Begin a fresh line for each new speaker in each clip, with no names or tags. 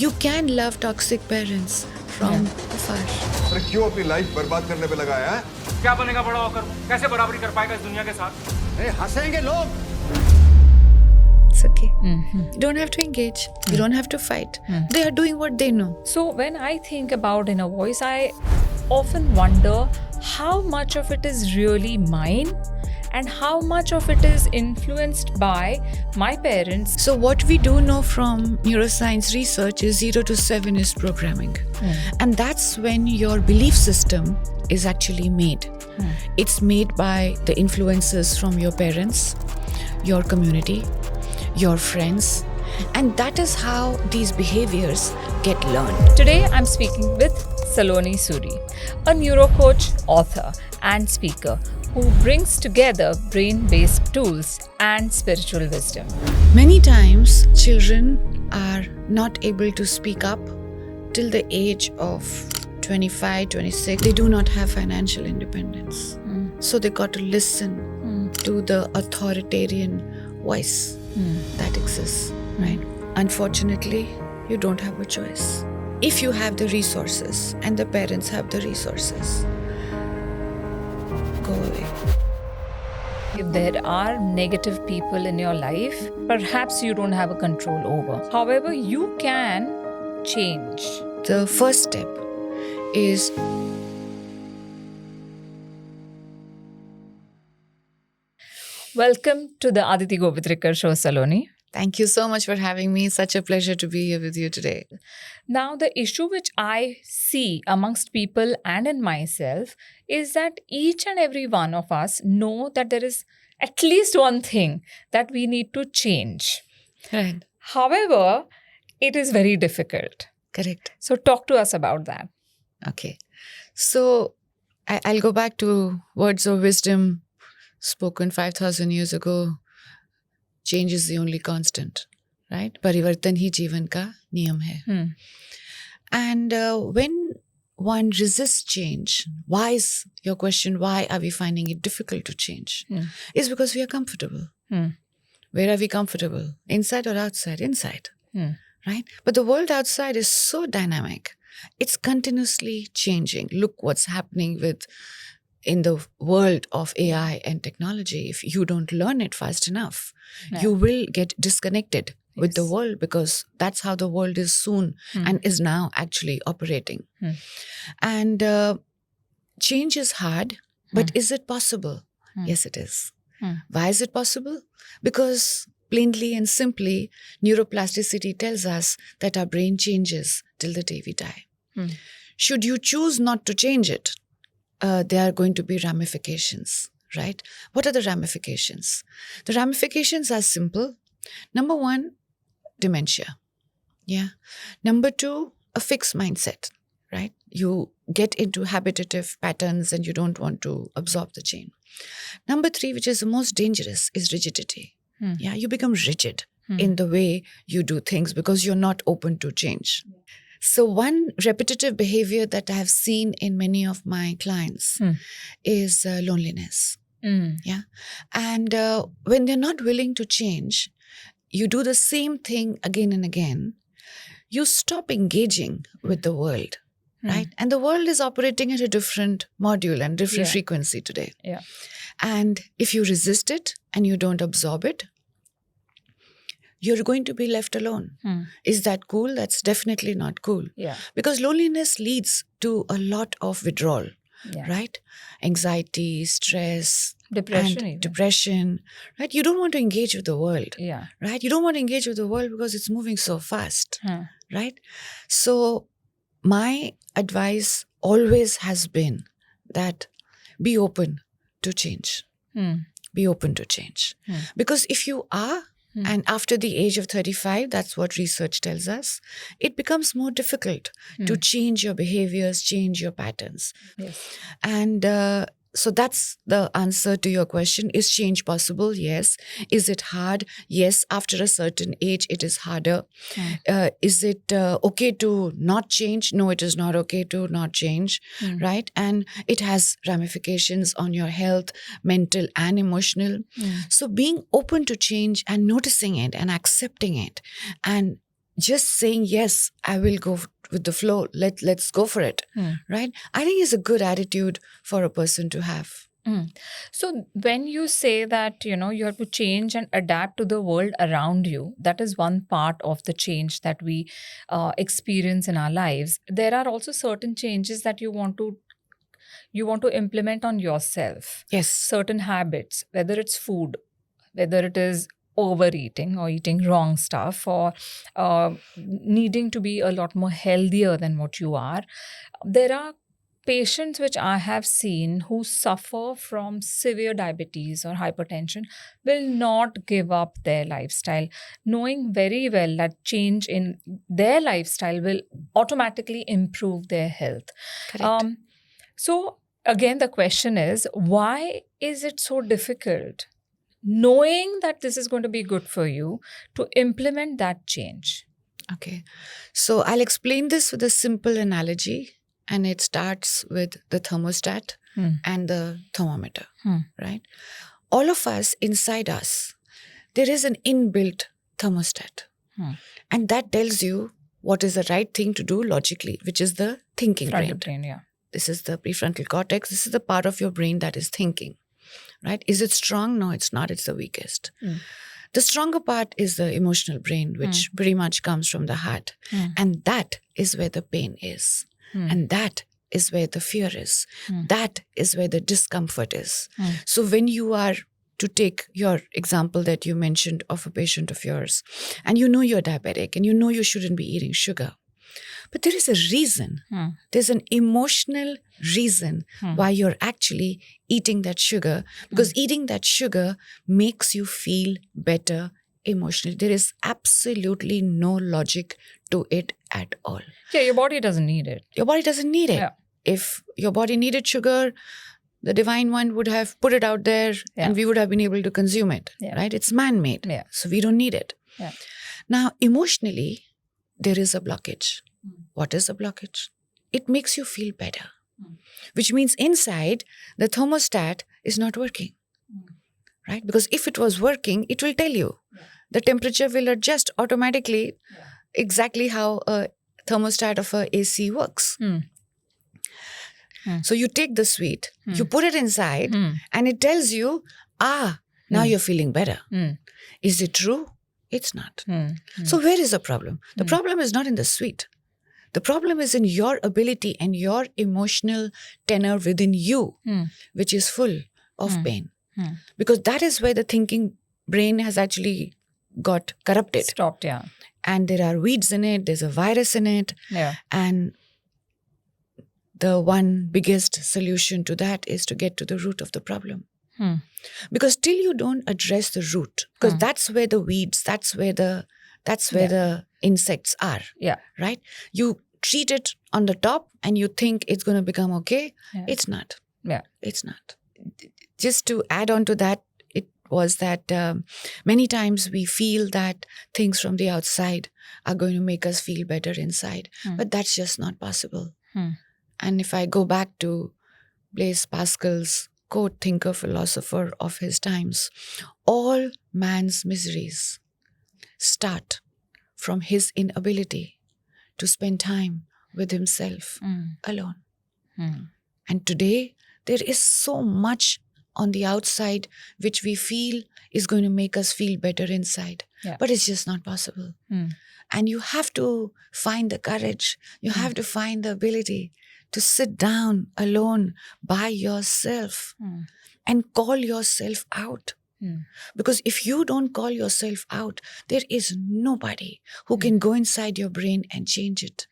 You can love toxic parents from afar.
अरे क्यों अपनी लाइफ बर्बाद करने पे लगाया है?
क्या बनेगा बड़ा होकर? कैसे बराबरी कर पाएगा इस दुनिया के साथ?
हंसेंगे लोग।
It's okay. You don't have to engage. You don't have to fight. They are doing what they know.
So when I think about inner voice, I often wonder how much of it is really mine and how much of it is influenced by my parents.
So what we do know from neuroscience research is 0 to 7 is programming. And that's when your belief system is actually made. It's made by the influences from your parents, your community, your friends, and that is how these behaviors get learned.
Today I'm speaking with Saloni Suri, a neurocoach, author, and speaker who brings together brain-based tools and spiritual wisdom.
Many times children are not able to speak up till the age of 25, 26. They do not have financial independence. So they got to listen to the authoritarian voice that exists, right? Unfortunately, you don't have a choice. If you have the resources and the parents have the resources, go away.
If there are negative people in your life, perhaps you don't have a control over. However, you can change.
The first step is
Welcome to the Aditi Govitrikar show, Saloni.
thank you so much for having me. Such a pleasure to be here with you today.
Now, the issue which I see amongst people and in myself is that each and every one of us know that there is at least one thing that we need to change.
Right.
However, it is very difficult.
Correct.
So, talk to us about that.
Okay. So I'll go back to words of wisdom spoken 5,000 years ago. Change is the only constant, right? Parivartan hi jeevan ka niyam hai. And when one resists change, why is your question, why are we finding it difficult to change? Is because we are comfortable. Where are we comfortable? Inside or outside? Inside, right? But the world outside is so dynamic. It's continuously changing. Look what's happening in the world of AI and technology. If you don't learn it fast enough, you will get disconnected with the world, because that's how the world is soon and is now actually operating. And change is hard, but is it possible? Yes, it is. Why is it possible? Because plainly and simply, neuroplasticity tells us that our brain changes till the day we die. Should you choose not to change it, there are going to be ramifications, right? What are the ramifications? The ramifications are simple. Number one, dementia. Yeah. Number two, a fixed mindset, right? You get into habitative patterns and you don't want to absorb the change. Number three, which is the most dangerous, is rigidity. Yeah, you become rigid in the way you do things because you're not open to change. So one repetitive behavior that I have seen in many of my clients is loneliness. Yeah. And when they're not willing to change, you do the same thing again and again. You stop engaging with the world, right? And the world is operating at a different module and different frequency today.
Yeah.
And if you resist it and you don't absorb it, you're going to be left alone. Is that cool? That's definitely not cool.
Yeah.
Because loneliness leads to a lot of withdrawal, right? Anxiety, stress,
Depression
and
even.
depression, right? You don't want to engage with the world,
Yeah.
right? You don't want to engage with the world because it's moving so fast, right? So my advice always has been that be open to change. Be open to change. Because if you are, and after the age of 35, that's what research tells us, it becomes more difficult to change your behaviors, change your patterns.
Yes.
And so that's the answer to your question. Is change possible? Yes. Is it hard? Yes. After a certain age, it is harder. Is it okay to not change? No, it is not okay to not change, right? And it has ramifications on your health, mental and emotional. So being open to change and noticing it and accepting it and just saying, yes, I will go with the flow. Let's go for it. Right? I think is a good attitude for a person to have.
So when you say that, you have to change and adapt to the world around you, that is one part of the change that we experience in our lives. There are also certain changes that you want to implement on yourself.
Yes.
Certain habits, whether it's food, whether it is overeating or eating wrong stuff, or needing to be a lot more healthier than what you are. There are patients which I have seen who suffer from severe diabetes or hypertension will not give up their lifestyle, knowing very well that change in their lifestyle will automatically improve their health.
Correct.
So again, the question is, why is it so difficult, knowing that this is going to be good for you, to implement that change?
Okay. So I'll explain this with a simple analogy. And it starts with the thermostat and the thermometer, right? All of us, inside us, there is an inbuilt thermostat. And that tells you what is the right thing to do logically, which is the thinking
Frontal
brain.
brain, yeah.
This is the prefrontal cortex. This is the part of your brain that is thinking, right? Is it strong? No, it's not. It's the weakest. The stronger part is the emotional brain, which pretty much comes from the heart. And that is where the pain is. And that is where the fear is. That is where the discomfort is. So when you are, to take your example that you mentioned of a patient of yours, and you know you're diabetic and you know you shouldn't be eating sugar, but there is a reason. There's an emotional reason why you're actually eating that sugar, because eating that sugar makes you feel better emotionally. There is absolutely no logic to it at all.
Yeah, your body doesn't need it.
Your body doesn't need it.
Yeah.
If your body needed sugar, the divine one would have put it out there and we would have been able to consume it, right? It's man-made.
Yeah.
So we don't need it.
Yeah.
Now, emotionally, there is a blockage. What is a blockage? It makes you feel better, which means inside, the thermostat is not working, right? Because if it was working, it will tell you. The temperature will adjust automatically, exactly how a thermostat of a AC works. So you take the sweet, you put it inside, and it tells you, now you're feeling better. Is it true? It's not. So where is the problem? The problem is not in the sweet. The problem is in your ability and your emotional tenor within you, which is full of pain. Because that is where the thinking brain has actually got corrupted.
Stopped, yeah.
And there are weeds in it, there's a virus in it.
Yeah.
And the one biggest solution to that is to get to the root of the problem. Because till you don't address the root, because that's where the weeds, that's where the insects are.
Yeah.
Right? You treat it on the top and you think it's going to become okay.
Yeah.
It's not.
Yeah.
It's not. Just to add on to that, it was that many times we feel that things from the outside are going to make us feel better inside. But that's just not possible. And if I go back to Blaise Pascal's quote, thinker, philosopher of his times, all man's miseries start from his inability to spend time with himself alone. And today, there is so much on the outside which we feel is going to make us feel better inside.
Yeah.
But it's just not possible. And you have to find the courage. You have to find the ability to sit down alone by yourself and call yourself out. Because if you don't call yourself out, there is nobody who can go inside your brain and change it.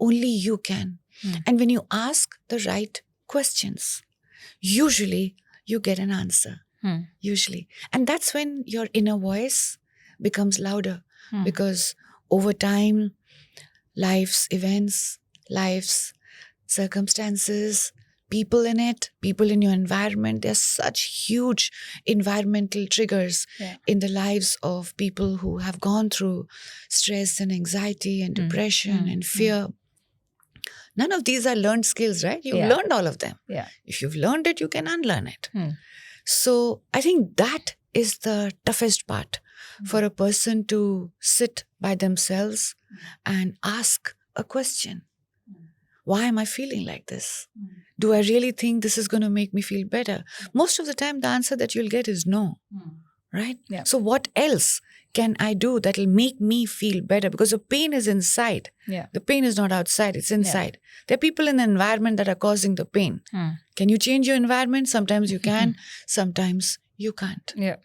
Only you can. And when you ask the right questions, usually you get an answer. Usually. And that's when your inner voice becomes louder. Because over time, life's events, life's circumstances, people in it, people in your environment, there's such huge environmental triggers in the lives of people who have gone through stress and anxiety and depression and fear. None of these are learned skills, right? You've learned all of them.
Yeah.
If you've learned it, you can unlearn it. So I think that is the toughest part for a person to sit by themselves and ask a question. Why am I feeling like this? Do I really think this is going to make me feel better? Most of the time, the answer that you'll get is no. Right?
Yeah.
So what else can I do that will make me feel better? Because the pain is inside.
Yeah.
The pain is not outside, it's inside. There are people in the environment that are causing the pain. Can you change your environment? Sometimes you can, sometimes you can't.
Yeah.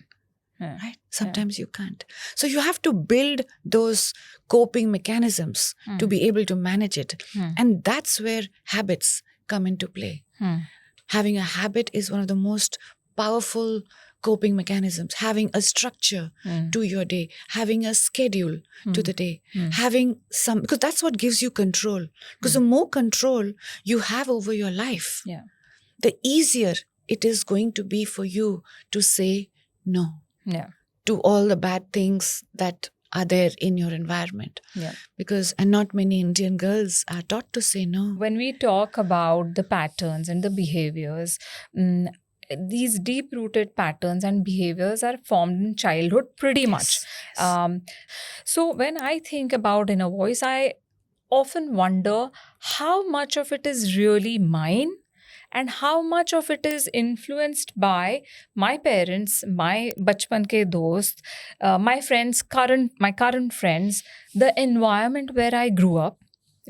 Right? Sometimes you can't. So you have to build those coping mechanisms to be able to manage it. And that's where habits come into play. Having a habit is one of the most powerful coping mechanisms. Having a structure to your day, having a schedule to the day, having some, because that's what gives you control. Because the more control you have over your life, the easier it is going to be for you to say no to all the bad things that are there in your environment. Because, and not many Indian girls are taught to say no.
When we talk about the patterns and the behaviors, these deep-rooted patterns and behaviors are formed in childhood pretty much. So when I think about inner voice, I often wonder how much of it is really mine and how much of it is influenced by my parents, my bachpan ke dost, my friends, my current friends, the environment where I grew up,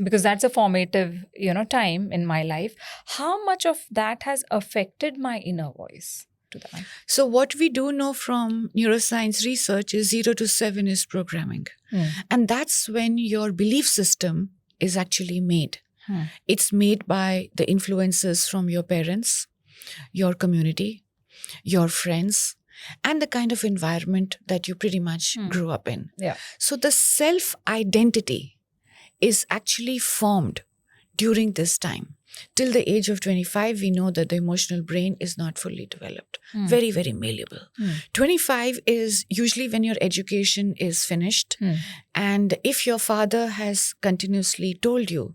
because that's a formative, time in my life. How much of that has affected my inner voice to that?
So what we do know from neuroscience research is 0 to 7 is programming. And that's when your belief system is actually made. It's made by the influences from your parents, your community, your friends, and the kind of environment that you pretty much grew up in. So the self-identity is actually formed during this time. Till the age of 25, we know that the emotional brain is not fully developed. Very, very malleable. 25 is usually when your education is finished. And if your father has continuously told you,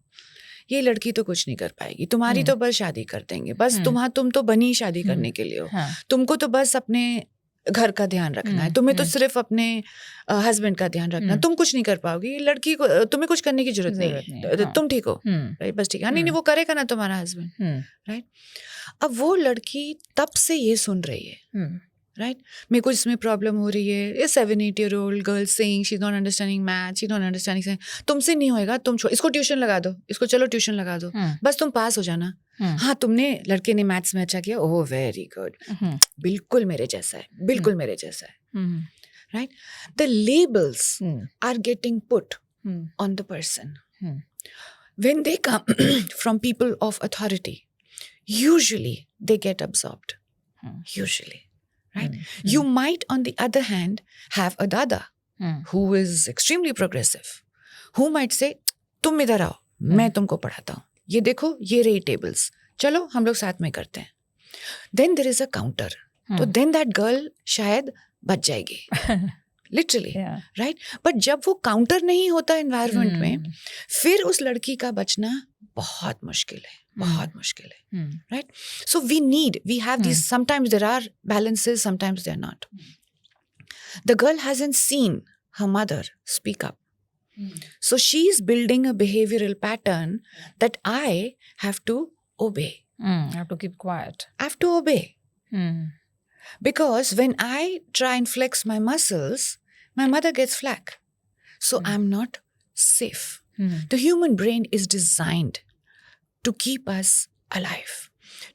ये लड़की तो कुछ नहीं कर पाएगी, तुम्हारी तो बस शादी कर देंगे, बस तुम तो बनी शादी करने के लिए हो, तुमको तो बस अपने घर का ध्यान रखना है, तुम्हें तो सिर्फ अपने हस्बैंड का ध्यान रखना है, तुम कुछ नहीं कर पाओगी, ये लड़की को तुम्हें कुछ करने की जरूरत नहीं है, तुम ठीक हो, राइट, बस ठीक है, नहीं वो करेगा ना तुम्हारा हस्बैंड, राइट. अब वो लड़की तब से ये सुन रही है, राइट, मेरे को इसमें प्रॉब्लम हो रही है, ये 7-8 year old girl saying she's not understanding math, she's not understanding, तुमसे नहीं होएगा, तुम इसको ट्यूशन लगा दो, इसको चलो ट्यूशन लगा दो, बस तुम पास हो जाना. हाँ, तुमने लड़के ने मैथ्स में अच्छा किया, ओह वेरी गुड, बिल्कुल मेरे जैसा है, बिल्कुल मेरे जैसा है, right. The labels are getting put on the person when they come from people of authority. Usually they get absorbed. Usually. Right? You might, on the other hand, have a dada who is extremely progressive, who might say, तुम इधर आओ, मैं तुमको पढ़ाता हूँ, ये देखो, ये रही tables, चलो हम लोग साथ में करते हैं. Then there is a counter. तो then that girl शायद बच जाएगी. Literally, right? But जब वो counter नहीं होता environment में, फिर उस लड़की का बचना बहुत मुश्किल है. बहुत मुश्किल है, right? So we have these, sometimes there are balances, sometimes they're not. The girl hasn't seen her mother speak up. So she's building a behavioral pattern that I have to obey.
I have to keep quiet.
I have to obey. Because when I try and flex my muscles, my mother gets flack. So I'm not safe. The human brain is designed to keep us alive,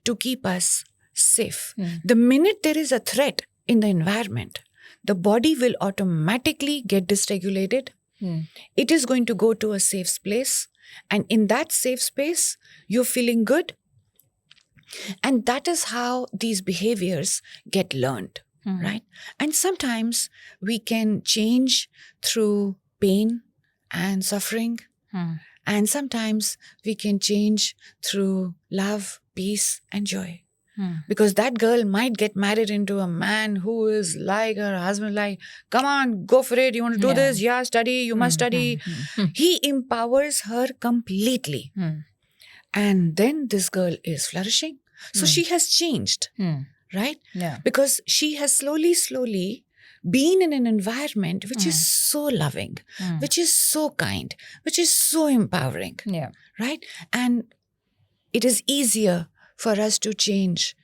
to keep us safe. The minute there is a threat in the environment, the body will automatically get dysregulated. It is going to go to a safe place. And in that safe space, you're feeling good. And that is how these behaviors get learned, right? And sometimes we can change through pain and suffering. And sometimes we can change through love, peace, and joy. Because that girl might get married into a man who is like her husband, like, come on, go for it. You want to do this? Yeah, study. You must study. He empowers her completely. And then this girl is flourishing. So she has changed, right?
Yeah.
Because she has slowly being in an environment which is so loving, which is so kind, which is so empowering,
Yeah.
right? And it is easier for us to change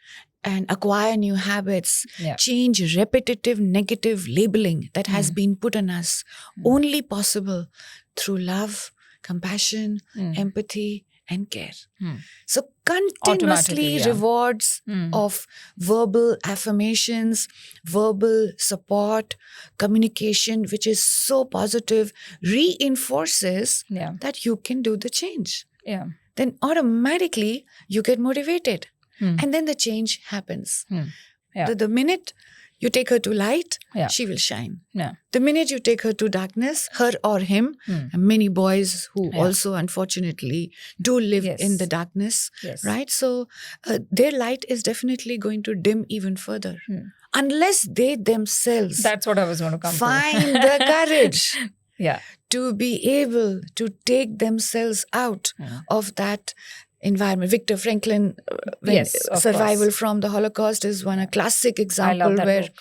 and acquire new habits,
Yeah.
change repetitive negative labeling that has been put on us, only possible through love, compassion, empathy, and care. So continuously
Automatically, yeah.
rewards of verbal affirmations, verbal support, communication, which is so positive, reinforces
Yeah.
that you can do the change.
Yeah.
Then automatically you get motivated. And then the change happens.
Yeah.
The minute you take her to light,
Yeah.
she will shine.
Yeah.
The minute you take her to darkness, her or him, and many boys who also unfortunately do live
Yes.
in the darkness,
Yes.
right? So their light is definitely going to dim even further. Unless they themselves
That's what I was going to come to.
find the courage
Yeah.
to be able to take themselves out of that environment. Viktor Franklin,
Yes, of
Survival
course.
from the Holocaust is a classic
I
example
love that
where
book.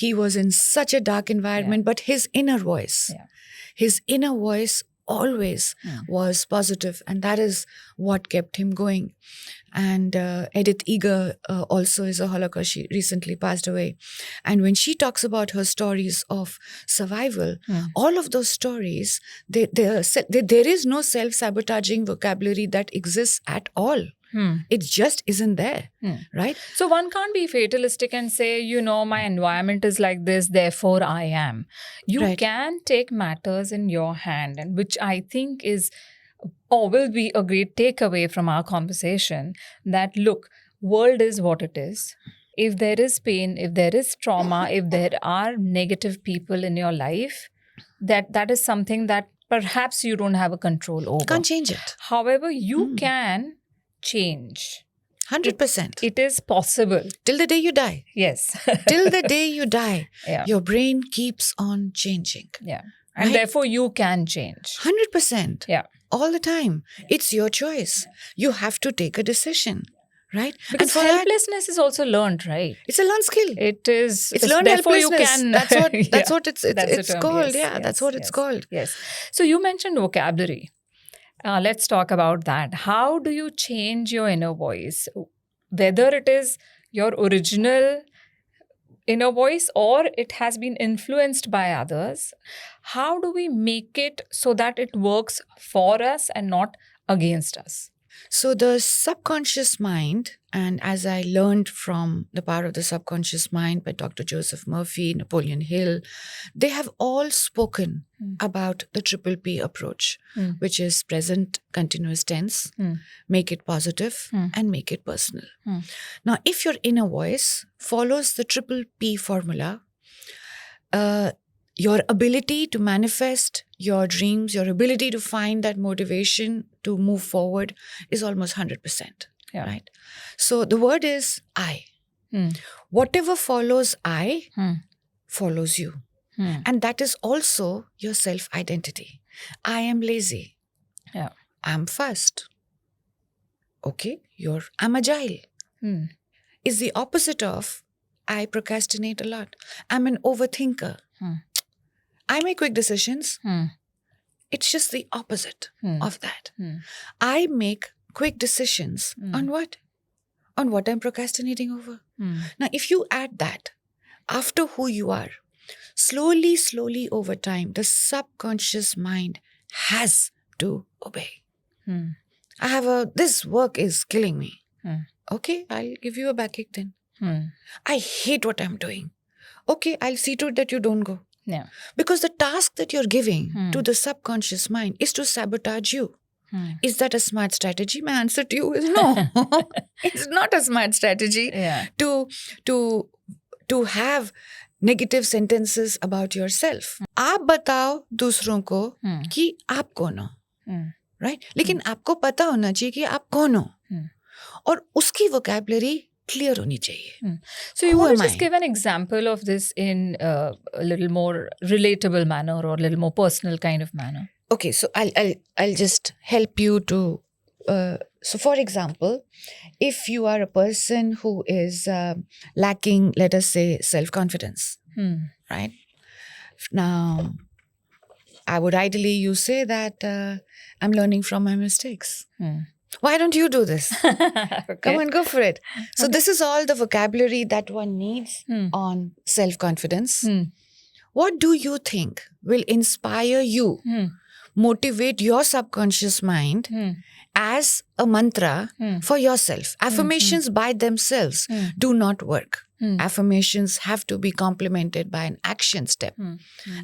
he was in such a dark environment, but his inner voice, always was positive, and that is what kept him going. And Edith Eger also is a Holocaust. She recently passed away. And when she talks about her stories of survival, all of those stories, there is no self-sabotaging vocabulary that exists at all. It just isn't there, right?
So one can't be fatalistic and say, my environment is like this, therefore I am. You
Right.
can take matters in your hand, and which I think is or will be a great takeaway from our conversation, that look, world is what it is. If there is pain, if there is trauma, if there are negative people in your life, that is something that perhaps you don't have a control over.
Can't change it.
However, you can change.
100%.
It is possible.
Till the day you die.
Yes.
Till the day you die,
Yeah.
your brain keeps on changing.
Yeah. And
Right?
therefore you can change.
100%.
Yeah.
All the time. It's your choice. You have to take a decision, right?
Because
and for that,
helplessness is also learned, right?
it's a learned skill.
It is.
It's learned
therefore you
helplessness.
can.
That's what
Yeah.
it's
That's the term.
called.
Yes,
Yeah, that's
yes,
what it's
yes,
called.
Yes. So you mentioned vocabulary. Let's talk about that. How do you change your inner voice? Whether it is your original inner voice or it has been influenced by others, how do we make it so that it works for us and not against us?
So the subconscious mind, and as I learned from The Power of the Subconscious Mind by Dr. Joseph Murphy, Napoleon Hill, they have all spoken about the triple P approach, which is present continuous tense, make it positive, and make it personal. Now, if your inner voice follows the triple P formula, your ability to manifest your dreams, your ability to find that motivation to move forward is almost 100%.
Yeah.
Right? So the word is I. Whatever follows I follows you. And that is also your self-identity. I am lazy.
Yeah.
I'm fast. Okay, I'm agile. Is the opposite of I procrastinate a lot. I'm an overthinker. I make quick decisions. It's just the opposite of that. I make quick decisions on what? On what I'm procrastinating over. Now, if you add that after who you are, slowly over time, the subconscious mind has to obey. This work is killing me. Okay, I'll give you a backache then. I hate what I'm doing. Okay, I'll see to it that you don't go.
Yeah.
Because the task that you're giving to the subconscious mind is to sabotage you. Is that a smart strategy? My answer to you is no. It's not a smart strategy
Yeah.
to have negative sentences about yourself. आप बताओ दूसरों को कि आप कौन हो, right? लेकिन आपको पता होना चाहिए कि आप कौन हो, और उसकी vocabulary clear होनी चाहिए.
So you
Who
want
am
to just
I?
give an example of this in a little more relatable manner or a little more personal kind of manner?
Okay, so I'll just help you to. So, for example, if you are a person who is lacking, let us say, self-confidence, right? Now, I would ideally you say that I'm learning from my mistakes. Why don't you do this?
Okay.
Come on, go for it. So this is all the vocabulary that one needs on self-confidence. What do you think will inspire you, motivate your subconscious mind as a mantra for yourself? Affirmations by themselves do not work. Affirmations have to be complemented by an action step.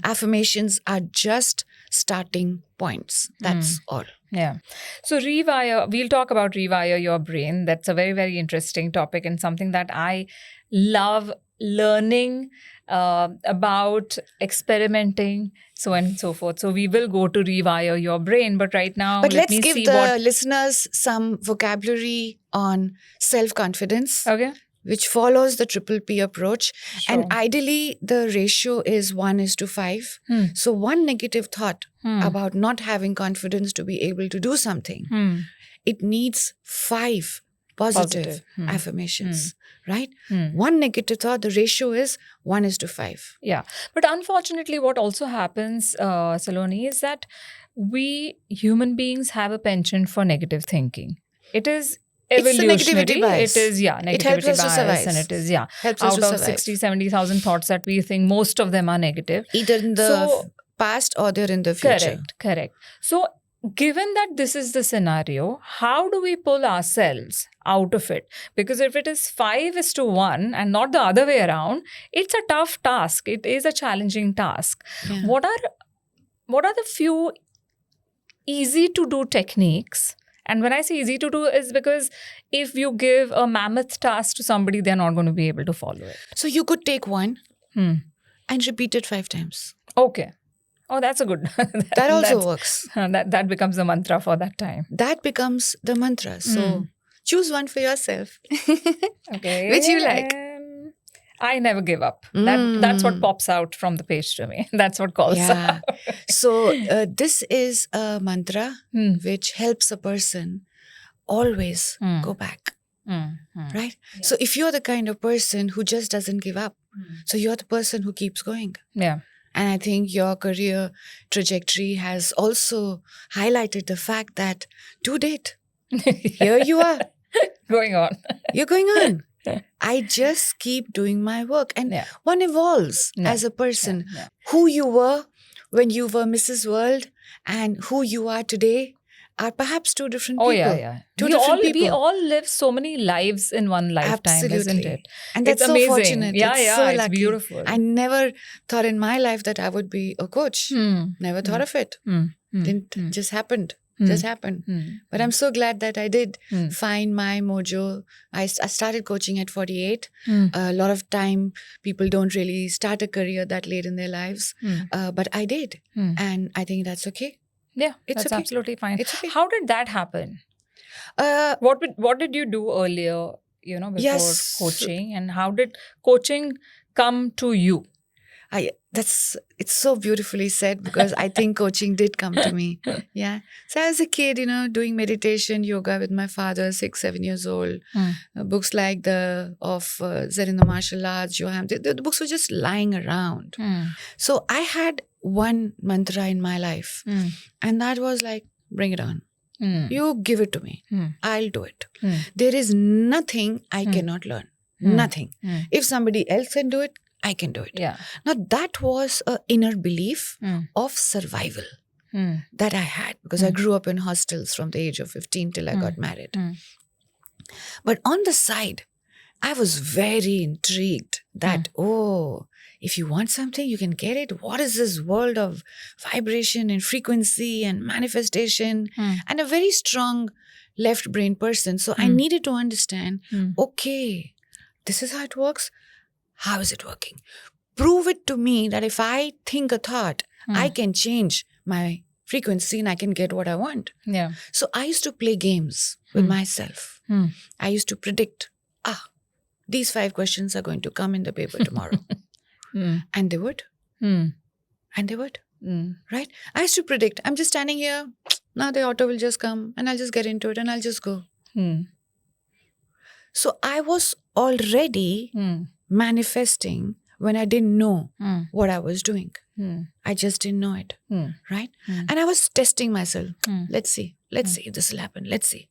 Affirmations are just starting points. That's all.
Yeah. So rewire, we'll talk about rewire your brain. That's a very, very interesting topic and something that I love learning about, experimenting, so on and so forth. So we will go to rewire your brain. But right now,
But
let
let's
me
give
see
the
what...
listeners some vocabulary on self-confidence,
Okay.
which follows the triple P approach.
Sure.
And ideally, the ratio is 1:5. So one negative thought about not having confidence to be able to do something, it needs 5 positive affirmations, right? One negative thought, the ratio is 1:5.
Yeah. But unfortunately, what also happens, Saloni, is that we human beings have a penchant for negative thinking. It is
It's the
evolutionary.
negativity bias.
It is, yeah,
It helps
negativity
us to
bias.
survive.
And it is, yeah.
Helps us
Out
to
of
survive.
60, 70,000 thoughts that we think, most of them are negative.
Either in the
So-
past or they're in the future.
Correct. So, given that this is the scenario, how do we pull ourselves out of it? Because if it is 5:1 and not the other way around, it's a tough task. It is a challenging task.
Yeah.
What are the few easy to do techniques? And when I say easy to do is because if you give a mammoth task to somebody, they're not going to be able to follow it.
So you could take one and repeat it 5 times.
Okay. Oh, that's a good.
That also works.
That becomes a mantra for that time.
That becomes the mantra. So choose one for yourself.
Okay.
Which you like?
I never give up. That's what pops out from the page to me. That's what calls
Yeah.
out.
So this is a mantra which helps a person always go back. Right? So if you're the kind of person who just doesn't give up, so you're the person who keeps going.
Yeah.
And I think your career trajectory has also highlighted the fact that to date, here you are.
Going on.
You're going on. I just keep doing my work. And
Yeah.
one evolves as a person.
Yeah.
Who you were when you were Mrs. World and who you are today are perhaps 2 different people.
Oh, yeah.
Two
We
different
we
people.
all live so many lives in one lifetime, isn't
Absolutely.
it?
And that's
It's
so
amazing.
fortunate.
Yeah,
it's
yeah,
so
it's
lucky.
beautiful.
I never thought in my life that I would be a coach. Never thought of it. Didn't just happened. Just happened. But I'm so glad that I did find my mojo. I started coaching at 48. A lot of time people don't really start a career that late in their lives. But I did. And I think that's okay.
Yeah,
It's
that's
okay.
absolutely fine.
It's okay.
How did that happen? What did you do earlier, before
Yes.
coaching? And how did coaching come to you?
It's so beautifully said because I think coaching did come to me. Yeah. So as a kid, doing meditation, yoga with my father, 6, 7 years old. Books like Zen in the Martial Arts, Johan, the books were just lying around. So I had one mantra in my life and that was like, bring it on. You give it to me. I'll do it. There is nothing I cannot learn. Nothing. If somebody else can do it, I can do it.
Yeah.
Now that was an inner belief of survival that I had because I grew up in hostels from the age of 15 till I got married. But on the side, I was very intrigued that, if you want something, you can get it. What is this world of vibration and frequency and manifestation? And a very strong left brain person. So I needed to understand, okay, this is how it works. How is it working? Prove it to me that if I think a thought, I can change my frequency and I can get what I want.
Yeah.
So I used to play games with myself. I used to predict, these 5 questions are going to come in the paper tomorrow. And they would. And they would. Right? I used to predict, I'm just standing here. Now the auto will just come and I'll just get into it and I'll just go. So I was already manifesting when I didn't know what I was doing. I just didn't know it, right? And I was testing myself. Let's see if this will happen. Let's see,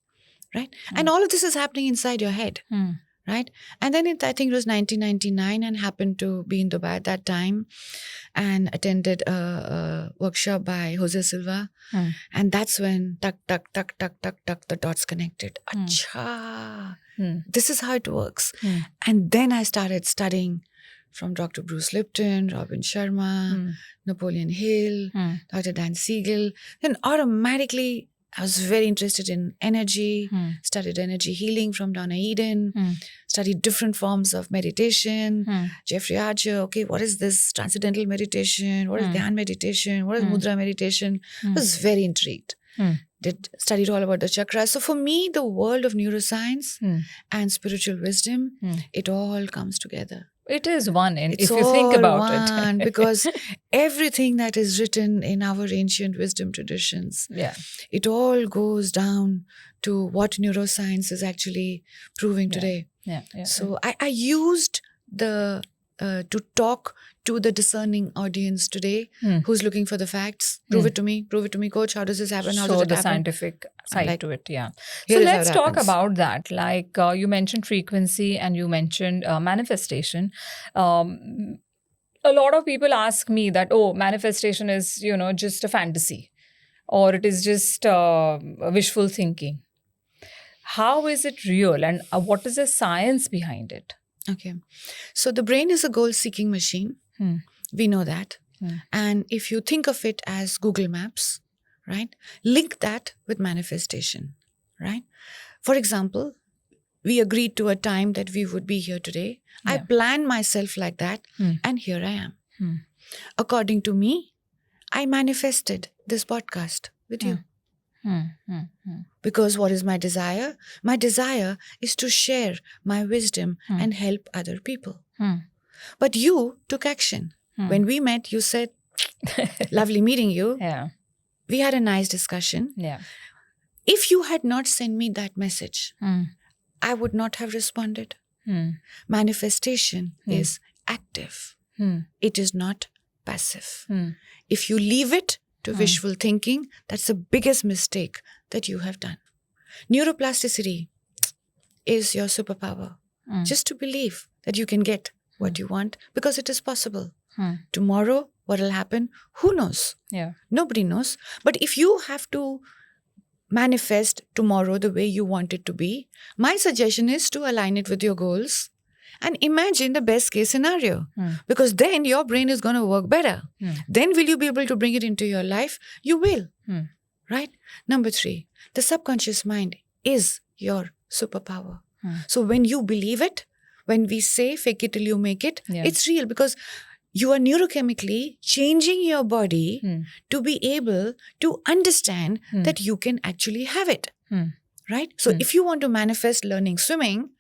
right? And all of this is happening inside your head, right? And then I think it was 1999 and happened to be in Dubai at that time and attended a workshop by Jose Silva. And that's when tuck, the dots connected. Acha, this is how it works. And then I started studying from Dr. Bruce Lipton, Robin Sharma, Napoleon Hill, Dr. Dan Siegel. Then automatically I was very interested in energy, studied energy healing from Donna Eden, studied different forms of meditation, Jeffrey Archer. Okay, what is this transcendental meditation? What is Dhyan meditation? What is Mudra meditation? I was very intrigued. Studied all about the chakras. So for me, the world of neuroscience and spiritual wisdom, it all comes together.
It is one, if
It's
you think
all
about
one,
it.
because everything that is written in our ancient wisdom traditions, it all goes down to what neuroscience is actually proving today. So I used the to talk to the discerning audience today who's looking for the facts. Prove it to me, coach. How does this happen? How does
Show
it
the
happen?
scientific side to it,
Here
So
is how
let's
it
talk
happens.
about that. Like you mentioned frequency and you mentioned manifestation. A lot of people ask me that, manifestation is, just a fantasy or it is just wishful thinking. How is it real and what is the science behind it?
Okay. So the brain is a goal-seeking machine. We know that. And if you think of it as Google Maps, right? Link that with manifestation, right? For example, we agreed to a time that we would be here today. I planned myself like that and here I am. According to me, I manifested this podcast with you. Because what is my desire? My desire is to share my wisdom and help other people. But you took action. When we met, you said, lovely meeting you. We had a nice discussion. If you had not sent me that message, I would not have responded. Manifestation is active. It is not passive. If you leave it to wishful thinking, that's the biggest mistake that you have done. Neuroplasticity is your superpower. Just to believe that you can get what you want because it is possible. Tomorrow, what will happen? Who knows? Nobody knows. But if you have to manifest tomorrow the way you want it to be, my suggestion is to align it with your goals and imagine the best case scenario. Because then your brain is going to work better. Then will you be able to bring it into your life? You will. Right? Number 3, the subconscious mind is your superpower. So when you believe it, when we say fake it till you make it, it's real because you are neurochemically changing your body to be able to understand that you can actually have it. Right? So if you want to manifest learning swimming,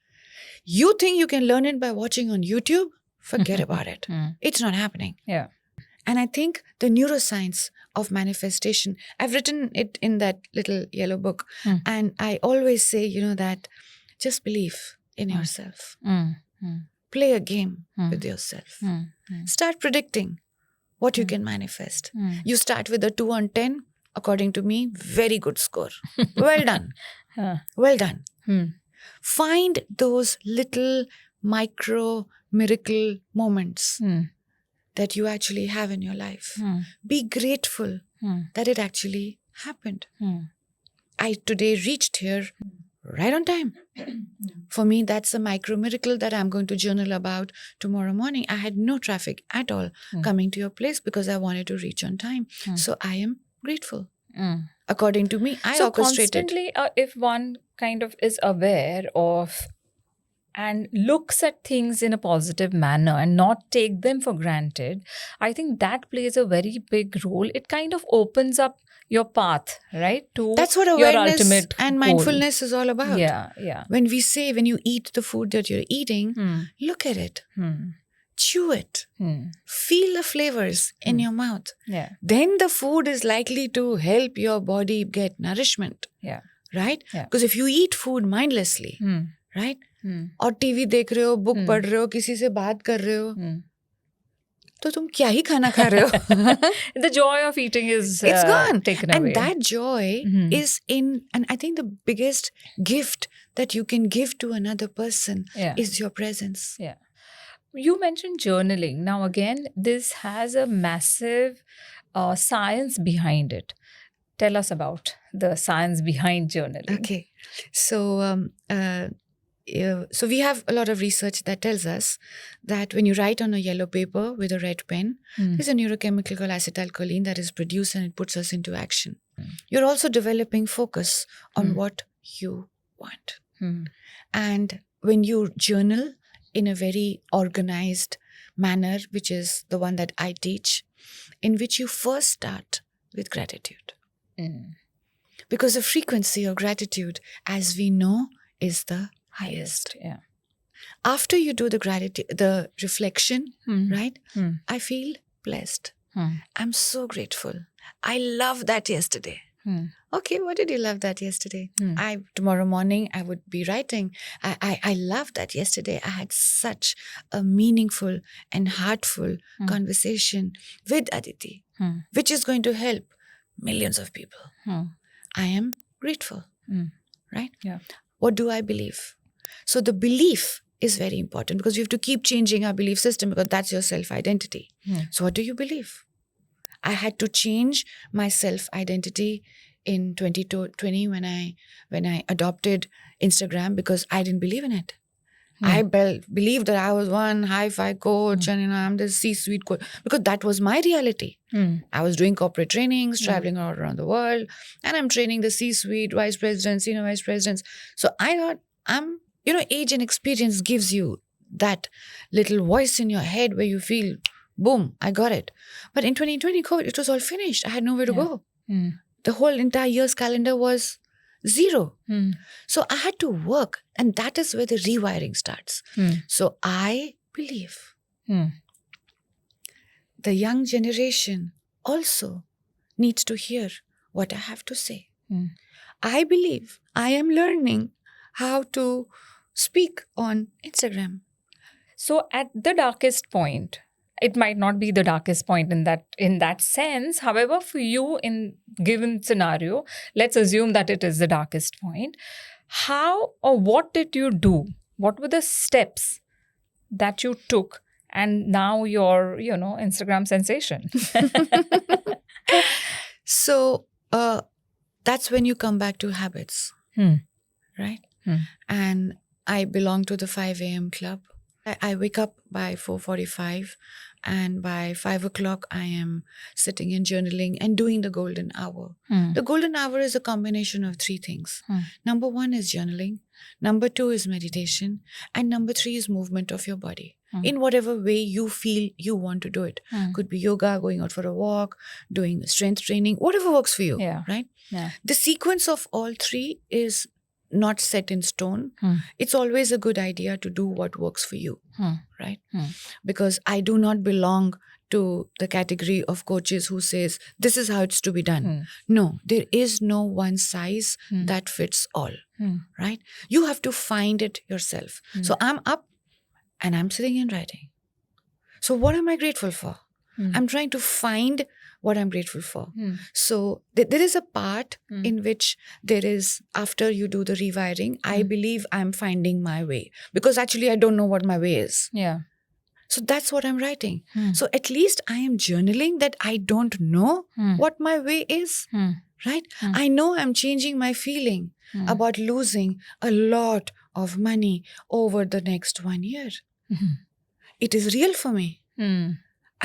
you think you can learn it by watching on YouTube? Forget about it. It's not happening. And I think the neuroscience of manifestation, I've written it in that little yellow book. And I always say, that just believe in yourself. Play a game with yourself. Start predicting what you can manifest. You start with a 2 on 10. According to me, very good score. Well done. Well done. Find those little micro miracle moments that you actually have in your life. Be grateful that it actually happened. I today reached here right on time. For me, that's a micro miracle that I'm going to journal about tomorrow morning. I had no traffic at all coming to your place because I wanted to reach on time. So I am grateful. According to me, I orchestrated.
Constantly, if one kind of is aware of and looks at things in a positive manner and not take them for granted, I think that plays a very big role. It kind of opens up your path, right? To
That's what
your
awareness
ultimate
and
goal.
mindfulness is all about.
Yeah.
When you eat the food that you're eating, look at it. Chew it. Feel the flavors in your mouth. Then the food is likely to help your body get nourishment. Right? Because if you eat food mindlessly, right? और TV देख रहे हो, book पढ़ रहे हो, किसी से बात कर रहे हो, तो तुम क्या ही खाना खा रहे हो?
The joy of eating is
It's gone.
taken away.
And that joy
Mhm.
is in, and I think the biggest gift that you can give to another person
Yeah.
is your presence.
Yeah. You mentioned journaling. Now, again, this has a massive science behind it. Tell us about the science behind journaling.
Okay. So, so we have a lot of research that tells us that when you write on a yellow paper with a red pen,
Hmm.
there's a neurochemical called acetylcholine that is produced and it puts us into action. You're also developing focus on
Hmm.
what you want.
Hmm.
And when you journal in a very organized manner, which is the one that I teach, in which you first start with gratitude.
Hmm.
Because the frequency of gratitude, as we know, is the highest.
Yeah.
After you do the gratitude, the reflection,
Hmm.
right?
Hmm.
I feel blessed.
Hmm.
I'm so grateful. I love that yesterday.
Hmm.
Okay, what did you love that yesterday?
Hmm.
Tomorrow morning I would be writing. I loved that yesterday. I had such a meaningful and heartful conversation with Aditi,
Hmm.
which is going to help millions of people.
Hmm.
I am grateful.
Hmm.
Right?
Yeah.
What do I believe? So the belief is very important because we have to keep changing our belief system because that's your self-identity.
Hmm.
So what do you believe? I had to change my self-identity in 2020 when I adopted Instagram because I didn't believe in it. I believed that I was one hi-fi coach and I'm the C-suite coach because that was my reality.
Hmm.
I was doing corporate trainings, traveling all around the world, and I'm training the C-suite, vice presidents, senior vice presidents. So I thought age and experience gives you that little voice in your head where you feel, boom, I got it. But in 2020 COVID, it was all finished. I had nowhere to go.
Hmm.
The whole entire year's calendar was zero.
Hmm.
So I had to work, and that is where the rewiring starts.
Hmm.
So I believe
Hmm.
the young generation also needs to hear what I have to say.
Hmm.
I believe I am learning how to speak on Instagram.
So at the darkest point, it might not be the darkest point in that sense. However, for you in given scenario, let's assume that it is the darkest point. How or what did you do? What were the steps that you took? And now you're, Instagram sensation.
So that's when you come back to habits,
Hmm.
right?
Hmm.
And I belong to the 5 a.m. club. I wake up by 4:45 and by 5 o'clock I am sitting and journaling and doing the golden hour.
Hmm.
The golden hour is a combination of 3 things.
Hmm.
Number 1 is journaling. Number 2 is meditation. And number 3 is movement of your body.
Hmm.
In whatever way you feel you want to do it.
Hmm.
Could be yoga, going out for a walk, doing strength training, whatever works for you,
Yeah.
right?
Yeah.
The sequence of all 3 is not set in stone.
Hmm.
It's always a good idea to do what works for you,
Hmm.
right?
Hmm.
Because I do not belong to the category of coaches who says, this is how it's to be done.
Hmm.
No, there is no one size
Hmm.
that fits all,
Hmm.
right? You have to find it yourself. So I'm up and I'm sitting and writing. So what am I grateful for?
Hmm.
I'm trying to find what I'm grateful for.
Hmm.
So there is a part
Hmm.
in which there is, after you do the rewiring, I believe I'm finding my way. Because actually I don't know what my way is.
Yeah.
So that's what I'm writing.
Hmm.
So at least I am journaling that I don't know
Hmm.
what my way is,
Hmm.
right?
Hmm.
I know I'm changing my feeling about losing a lot of money over the next 1 year.
Mhm.
It is real for me.
Hmm.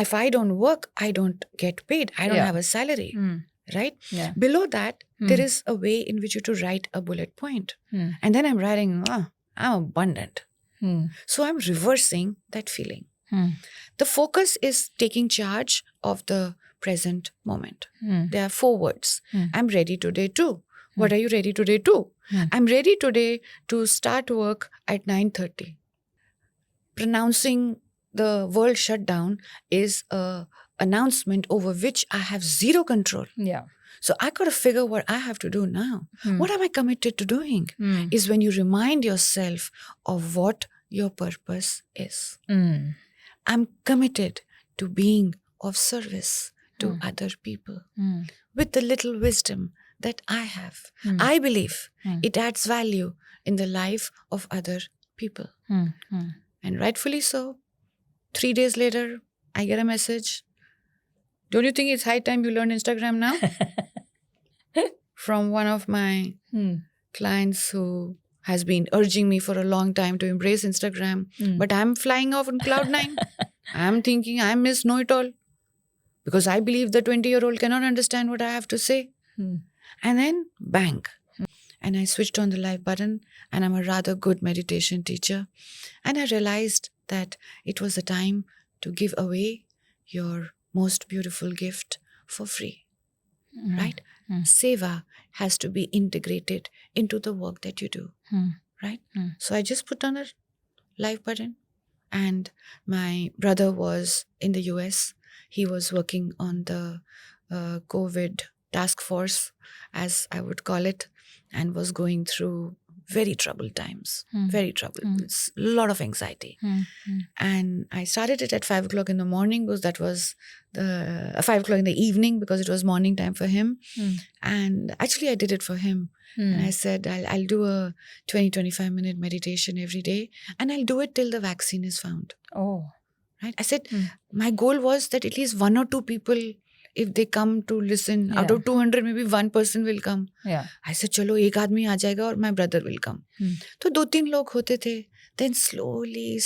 If I don't work, I don't get paid. I don't
Yeah.
have a salary,
Hmm.
right?
Yeah.
Below that, there
Hmm.
is a way in which you to write a bullet point.
Hmm.
And then I'm writing, I'm abundant.
Hmm.
So I'm reversing that feeling.
Hmm.
The focus is taking charge of the present moment.
Hmm.
There are 4 words.
Hmm.
I'm ready today too. What are you ready today too?
Hmm.
I'm ready today to start work at 9:30. Pronouncing the world shutdown is a announcement over which I have zero control.
Yeah.
So I got to figure what I have to do now.
Hmm.
What am I committed to doing?
Hmm.
Is when you remind yourself of what your purpose is.
Hmm.
I'm committed to being of service to other people with the little wisdom that I have. I believe it adds value in the life of other people. And rightfully so. 3 days later, I get a message. Don't you think it's high time you learn Instagram now? From one of my clients who has been urging me for a long time to embrace Instagram. But I'm flying off on cloud 9. I'm thinking I Miss Know-It-All. Because I believe the 20-year-old cannot understand what I have to say. And then, bang. And I switched on the live button, and I'm a rather good meditation teacher. And I realized that it was the time to give away your most beautiful gift for free. Right? Seva has to be integrated into the work that you do. Right? So I just put on a live button, and my brother was in the US. He was working on the COVID task force, as I would call it, and was going through very troubled times. Very troubled. It's a lot of anxiety. And I started it at 5 o'clock in the morning because that was the 5 o'clock in the evening because it was morning time for him. And actually I did it for him. And I said, I'll do a 20-25 minute meditation every day, and I'll do it till the vaccine is found.
Oh.
Right? I said, my goal was that at least 1 or 2 people, if they come to listen, out of 200, maybe 1 person will come.
Yeah.
I said, chalo, ek aadmi aa jayega aur my brother will come. So 2-3 log hote the. Then slowly,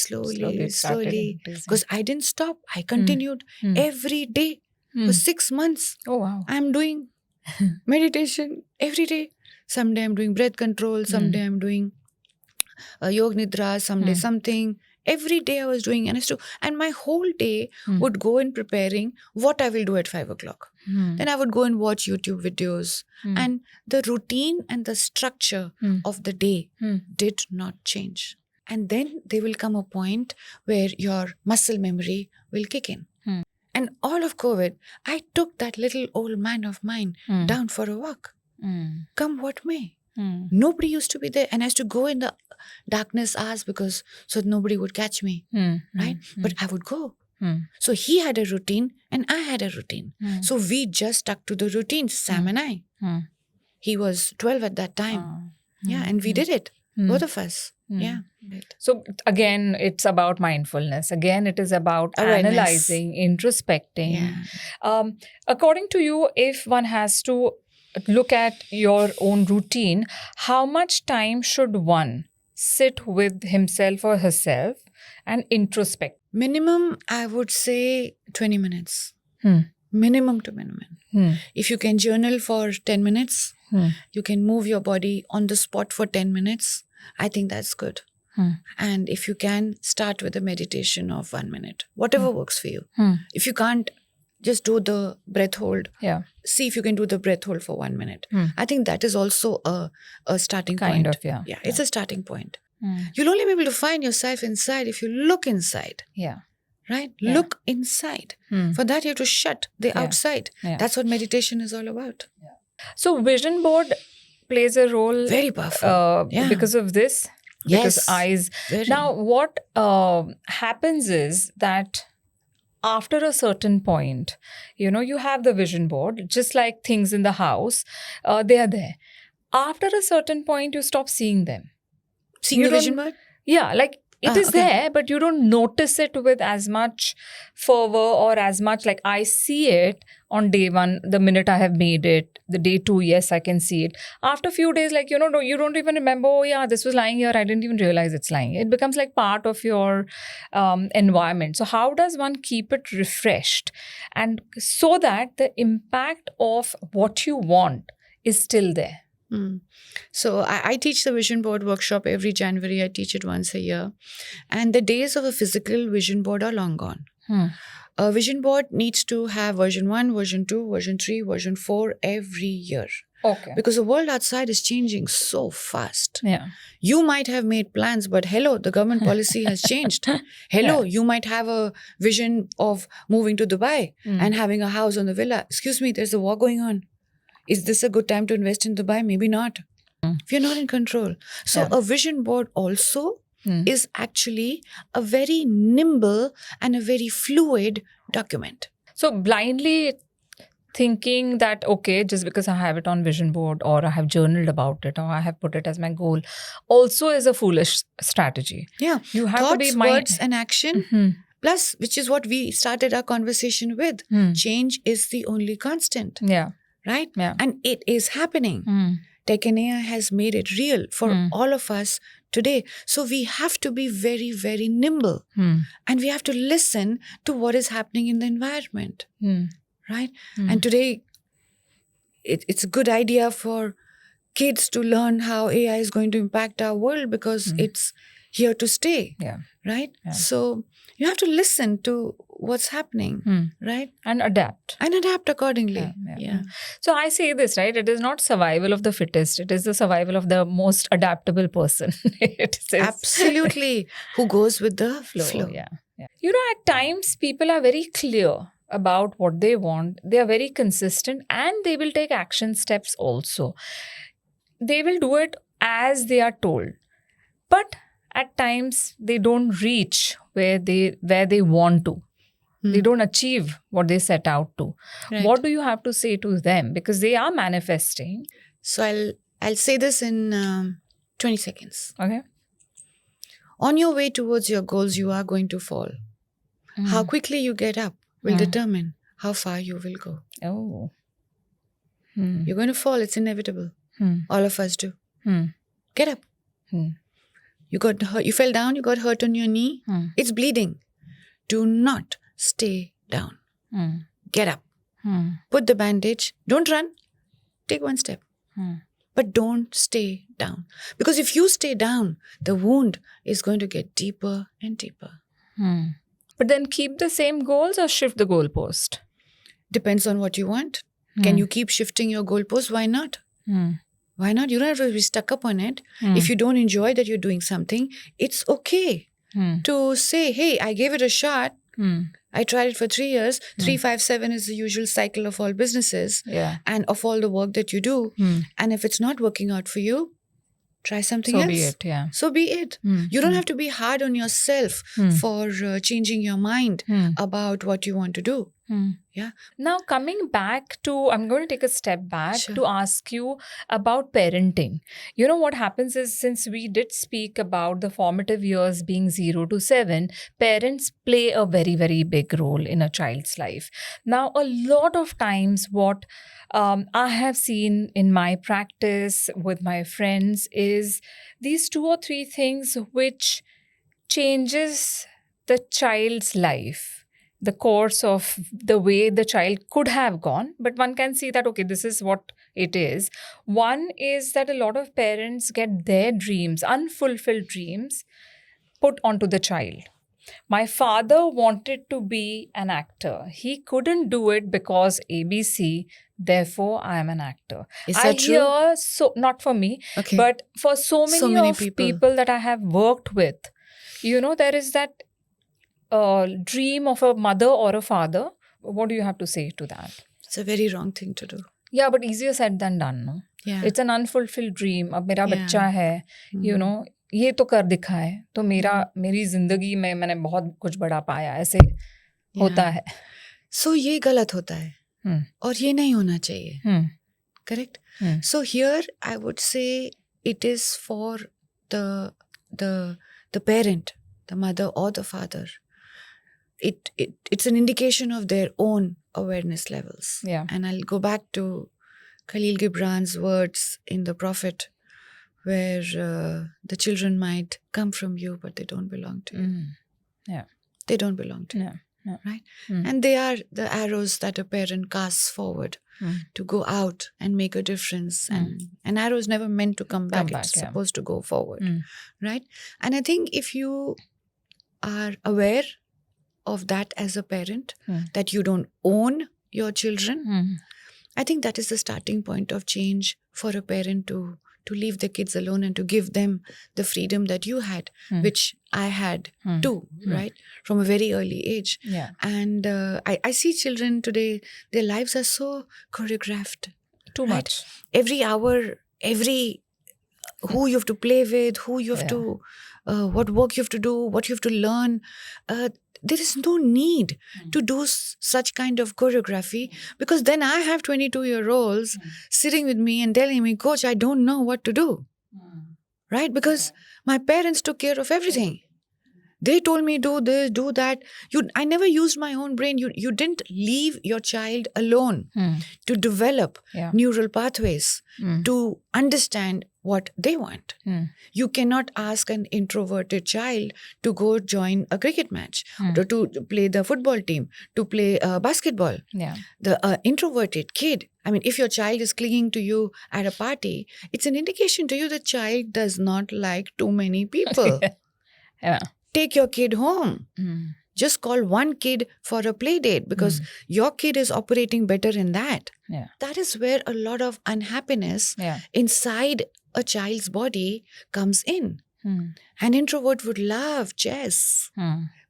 because I didn't stop. I continued every day for 6 months.
Oh, wow.
I'm doing meditation every day. Someday I'm doing breath control. Someday I'm doing Yog Nidra. Someday something. Every day I was doing. And my whole day would go in preparing what I will do at 5 o'clock. Then I would go and watch YouTube videos. And the routine and the structure of the day did not change. And then there will come a point where your muscle memory will kick in. And all of COVID, I took that little old man of mine down for a walk. Come what may. Nobody used to be there. And I used to go in the darkness hours because so nobody would catch me. Right? But I would go. So he had a routine and I had a routine. So we just stuck to the routine, Sam and I. He was 12 at that time. Yeah, and we did it. Both of us. Yeah.
So again, it's about mindfulness. Again, it is about
Awareness.
analyzing, introspecting. According to you, if one has to look at your own routine, how much time should one sit with himself or herself and introspect?
Minimum, I would say 20 minutes. Minimum to minimum. If you can journal for 10 minutes, you can move your body on the spot for 10 minutes. I think that's good. And if you can, start with a meditation of 1 minute, whatever works for you. If you can't, just do the breath hold.
Yeah.
See if you can do the breath hold for 1 minute. I think that is also a starting
Kind
point.
of, yeah.
Yeah, it's a starting point. You'll only be able to find yourself inside if you look inside.
Yeah.
Right? Look inside. For that, you have to shut the outside.
Yeah.
That's what meditation is all about.
So vision board plays a role
Very powerful.
because of this. Because
Yes.
eyes.
Very.
Now, what happens is that after a certain point, you have the vision board, just like things in the house, they are there. After a certain point, you stop seeing them.
Seeing
you
the vision
don't-
board?
Yeah, like it is
okay.
there, but you don't notice it with as much fervor or as much like I see it on day 1, the minute I have made it. The day 2, yes, I can see it. After a few days, like, you don't even remember, oh yeah, this was lying here. I didn't even realize it's lying. It becomes like part of your environment. So how does one keep it refreshed? And so that the impact of what you want is still there.
So I teach the vision board workshop every January. I teach it once a year. And the days of a physical vision board are long gone. A vision board needs to have version 1, version 2, version 3, version 4 every year.
Okay.
Because the world outside is changing so fast.
Yeah.
You might have made plans, but hello, the government policy has changed. Hello, you might have a vision of moving to Dubai and having a house on the villa. Excuse me, there's a war going on. Is this a good time to invest in Dubai? Maybe not. If you're not in control. So a vision board also is actually a very nimble and a very fluid document.
So blindly thinking that, okay, just because I have it on vision board or I have journaled about it or I have put it as my goal, also is a foolish strategy.
Yeah.
You have
Thoughts,
to be
words, and action.
Mhm.
Plus, which is what we started our conversation with.
Hmm.
Change is the only constant,
Yeah.
right?
Yeah.
And it is happening.
Hmm.
Tech and AI has made it real for all of us today. So we have to be very, very nimble.
Hmm.
And we have to listen to what is happening in the environment,
Hmm.
right? And today, it's a good idea for kids to learn how AI is going to impact our world because it's here to stay,
Yeah.
right?
Yeah.
So you have to listen to what's happening, right?
And adapt.
And adapt accordingly.
Yeah. So I say this, right? It is not survival of the fittest. It is the survival of the most adaptable person. It says
Absolutely. Who goes with the flow.
Yeah. You know, at times people are very clear about what they want. They are very consistent and they will take action steps also. They will do it as they are told. But at times they don't reach where they want to. They don't achieve what they set out to.
Right.
What do you have to say to them? Because they are manifesting.
So I'll say this in 20 seconds.
Okay.
On your way towards your goals, you are going to fall. How quickly you get up will determine how far you will go.
Oh.
You're going to fall. It's inevitable. All of us do. Get up. You got hurt. You fell down. You got hurt on your knee. It's bleeding. Do not stay down. Get up. Put the bandage. Don't run. Take one step. But don't stay down. Because if you stay down, the wound is going to get deeper and deeper.
But then keep the same goals or shift the goalpost?
Depends on what you want. Can you keep shifting your goalpost? Why not? Why not? You don't have to be stuck up on it. If you don't enjoy that you're doing something, it's okay to say, hey, I gave it a shot. I tried it for 3 years. 357 is the usual cycle of all businesses and of all the work that you do. And if it's not working out for you, try something else.
So be it, yeah.
So be it. You don't have to be hard on yourself for changing your mind about what you want to do. Yeah.
Now, coming back to, I'm going to take a step back
Sure.
to ask you about parenting. You know, what happens is, since we did speak about the formative years being 0 to 7, parents play a very, very big role in a child's life. Now, a lot of times what I have seen in my practice with my friends is these 2 or 3 things which changes the child's life, the course of the way the child could have gone, but one can see that, okay, this is what it is. One is that a lot of parents get their dreams, unfulfilled dreams, put onto the child. My father wanted to be an actor. He couldn't do it because ABC, therefore I am an actor.
Is
I
that true?
hear, so not for me,
Okay.
but for so many of
people.
people that I have worked with, you know, there is that dream of a mother or a father. What do you have to say to that?
It's a very wrong thing to do.
Yeah, but easier said than done, no?
Yeah.
It's an unfulfilled dream. अब मेरा
Yeah.
बच्चा है, you know, ये तो कर दिखा है, तो मेरी जिंदगी में मैंने बहुत कुछ बड़ा पाया, ऐसे होता है.
So ये गलत होता है और ये नहीं होना चाहिए. Correct? So here I would say it is for the parent, the mother or the father. It's an indication of their own awareness levels.
Yeah.
And I'll go back to Khalil Gibran's words in The Prophet, where the children might come from you, but they don't belong to you.
Yeah.
They don't belong to you.
Yeah.
Right? And they are the arrows that a parent casts forward to go out and make a difference. And an arrow is never meant to come back. It's
yeah.
supposed to go forward. Right? And I think if you are aware of that as a parent, that you don't own your children, I think that is the starting point of change for a parent to leave the kids alone and to give them the freedom that you had, which I had too, right? From a very early age.
Yeah.
And I see children today, their lives are so choreographed.
Too
Right?
much.
Every hour, every who you have to play with, who you have
Yeah.
to, what work you have to do, what you have to learn. There is no need to do such kind of choreography, because then I have 22-year-olds sitting with me and telling me, Coach, I don't know what to do. Right? Because my parents took care of everything. They told me do this, do that. I never used my own brain. You didn't leave your child alone to develop
Yeah.
neural pathways, to understand what they want. You cannot ask an introverted child to go join a cricket match, or to play the football team, to play basketball.
Yeah.
The introverted kid, I mean, if your child is clinging to you at a party, it's an indication to you the child does not like too many people.
Yeah.
Take your kid home. Just call one kid for a play date, because your kid is operating better in that.
Yeah.
That is where a lot of unhappiness
Yeah.
inside a child's body comes in. An introvert would love chess,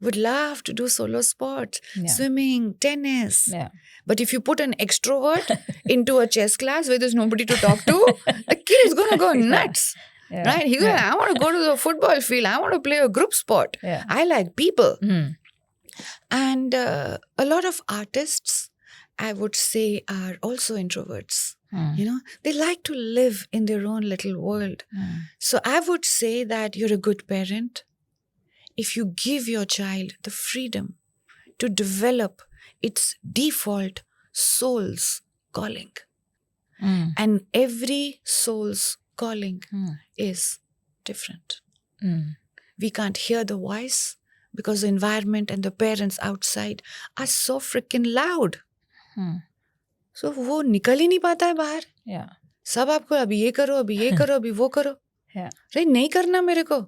would love to do solo sports,
Yeah.
swimming, tennis.
Yeah.
But if you put an extrovert into a chess class where there's nobody to talk to, the kid is going to go nuts.
Yeah.
Right? He's going, I want to go to the football field. I want to play a group sport.
Yeah.
I like people.
Mm.
And a lot of artists, I would say, are also introverts. You know, they like to live in their own little world. So I would say that you're a good parent if you give your child the freedom to develop its default soul's calling. And every soul's calling is different. We can't hear the voice because the environment and the parents outside are so freaking loud. So वो निकल ही नहीं पाता है बाहर.
Yeah.
सब आपको अभी ये करो, अभी ये करो, अभी वो करो.
Yeah.
अरे नहीं करना मेरे को.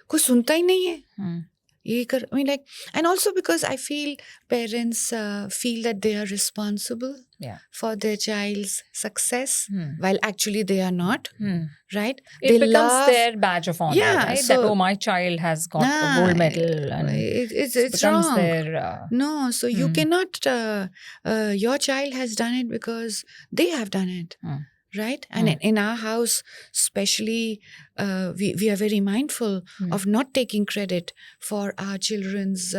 कोई सुनता ही नहीं है. ये कर, I mean, like, and also because I feel parents feel that they are responsible
Yeah.
for their child's success, while actually they are not. Right?
It becomes their badge of honor,
Yeah,
right?
so-
That, oh, my child has got a gold medal. And
it's
becomes
wrong.
their...
No, so you cannot, your child has done it because they have done it, right? And in our house, especially, we are very mindful of not taking credit for our children's,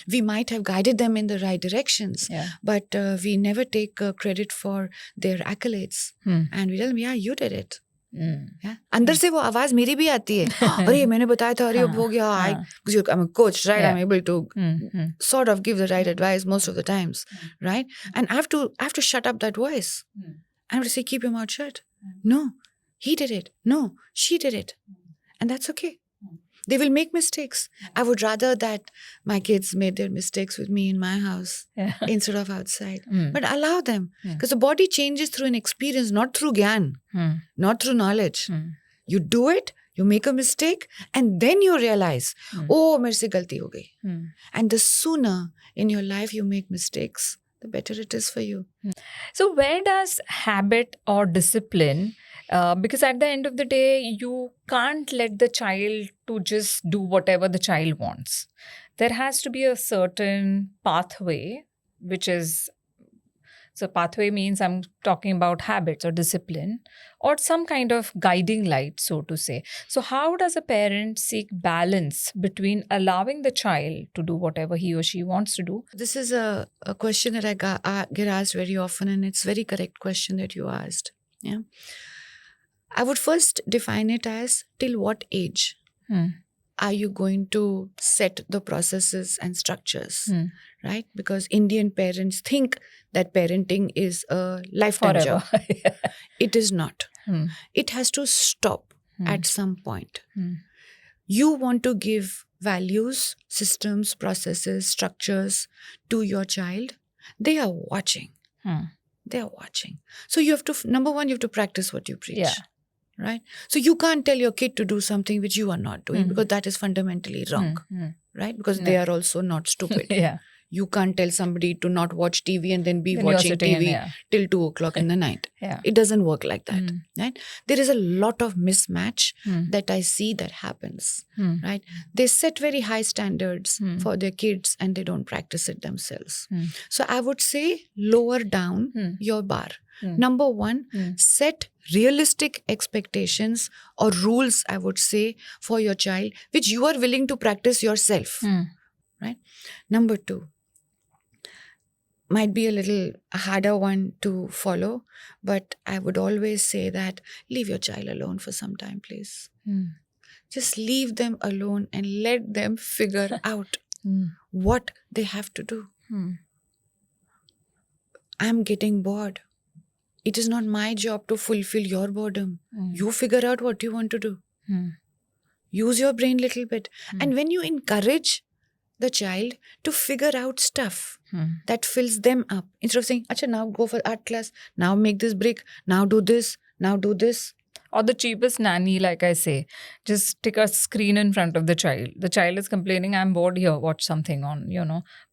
we might have guided them in the right directions,
Yeah.
but we never take credit for their accolades. And we tell them, yeah, you did it. Yeah. अंदर से वो आवाज मेरी भी आती है. अरे मैंने बताया था, अरे अब हो गया. Because I'm a coach, right? I'm able to sort of give the right advice most of the times, right? And I have to shut up that voice. I have to say, keep your mouth shut. No, he did it. No, she did it. And that's okay. They will make mistakes. I would rather that my kids made their mistakes with me in my house instead of outside. But allow them. Because the body changes through an experience, not through gyan, not through knowledge. You do it, you make a mistake, and then you realize, oh, mere se galti ho gayi. And the sooner in your life you make mistakes, the better it is for you.
So where does habit or discipline, because at the end of the day, you can't let the child to just do whatever the child wants. There has to be a certain pathway, which is, so pathway means I'm talking about habits or discipline or some kind of guiding light, so to say. So how does a parent seek balance between allowing the child to do whatever he or she wants to do?
This is a question that I get asked very often, and it's a very correct question that you asked. Yeah, I would first define it as till what age are you going to set the processes and structures, right? Because Indian parents think that parenting is a lifetime job. It is not. It has to stop at some point. You want to give values, systems, processes, structures to your child. They are watching. They are watching. So you have to, number one, you have to practice what you preach.
Yeah.
Right? So you can't tell your kid to do something which you are not doing because that is fundamentally wrong. Right? Because they are also not stupid.
Yeah.
You can't tell somebody to not watch TV and then be
Then you're
watching
sitting in,
TV till 2 o'clock in the night.
Yeah.
It doesn't work like that. Right? There is a lot of mismatch that I see that happens. Right? They set very high standards for their kids and they don't practice it themselves. So I would say lower down your bar. Number one,
Mm.
set realistic expectations or rules, I would say, for your child, which you are willing to practice yourself.
Mm.
Number two, might be a little harder one to follow, but I would always say that leave your child alone for some time, please.
Mm.
Just leave them alone and let them figure out
Mm.
what they have to do.
Mm.
I'm getting bored. It is not my job to fulfill your boredom.
Mm.
You figure out what you want to do.
Mm.
Use your brain a little bit.
Mm.
And when you encourage the child to figure out stuff
Mm.
that fills them up, instead of saying, Acha, now go for art class, now make this brick, now do this, now do this.
Or the cheapest nanny, like I say, just stick a screen in front of the child. The child is complaining, I'm bored here, watch something on,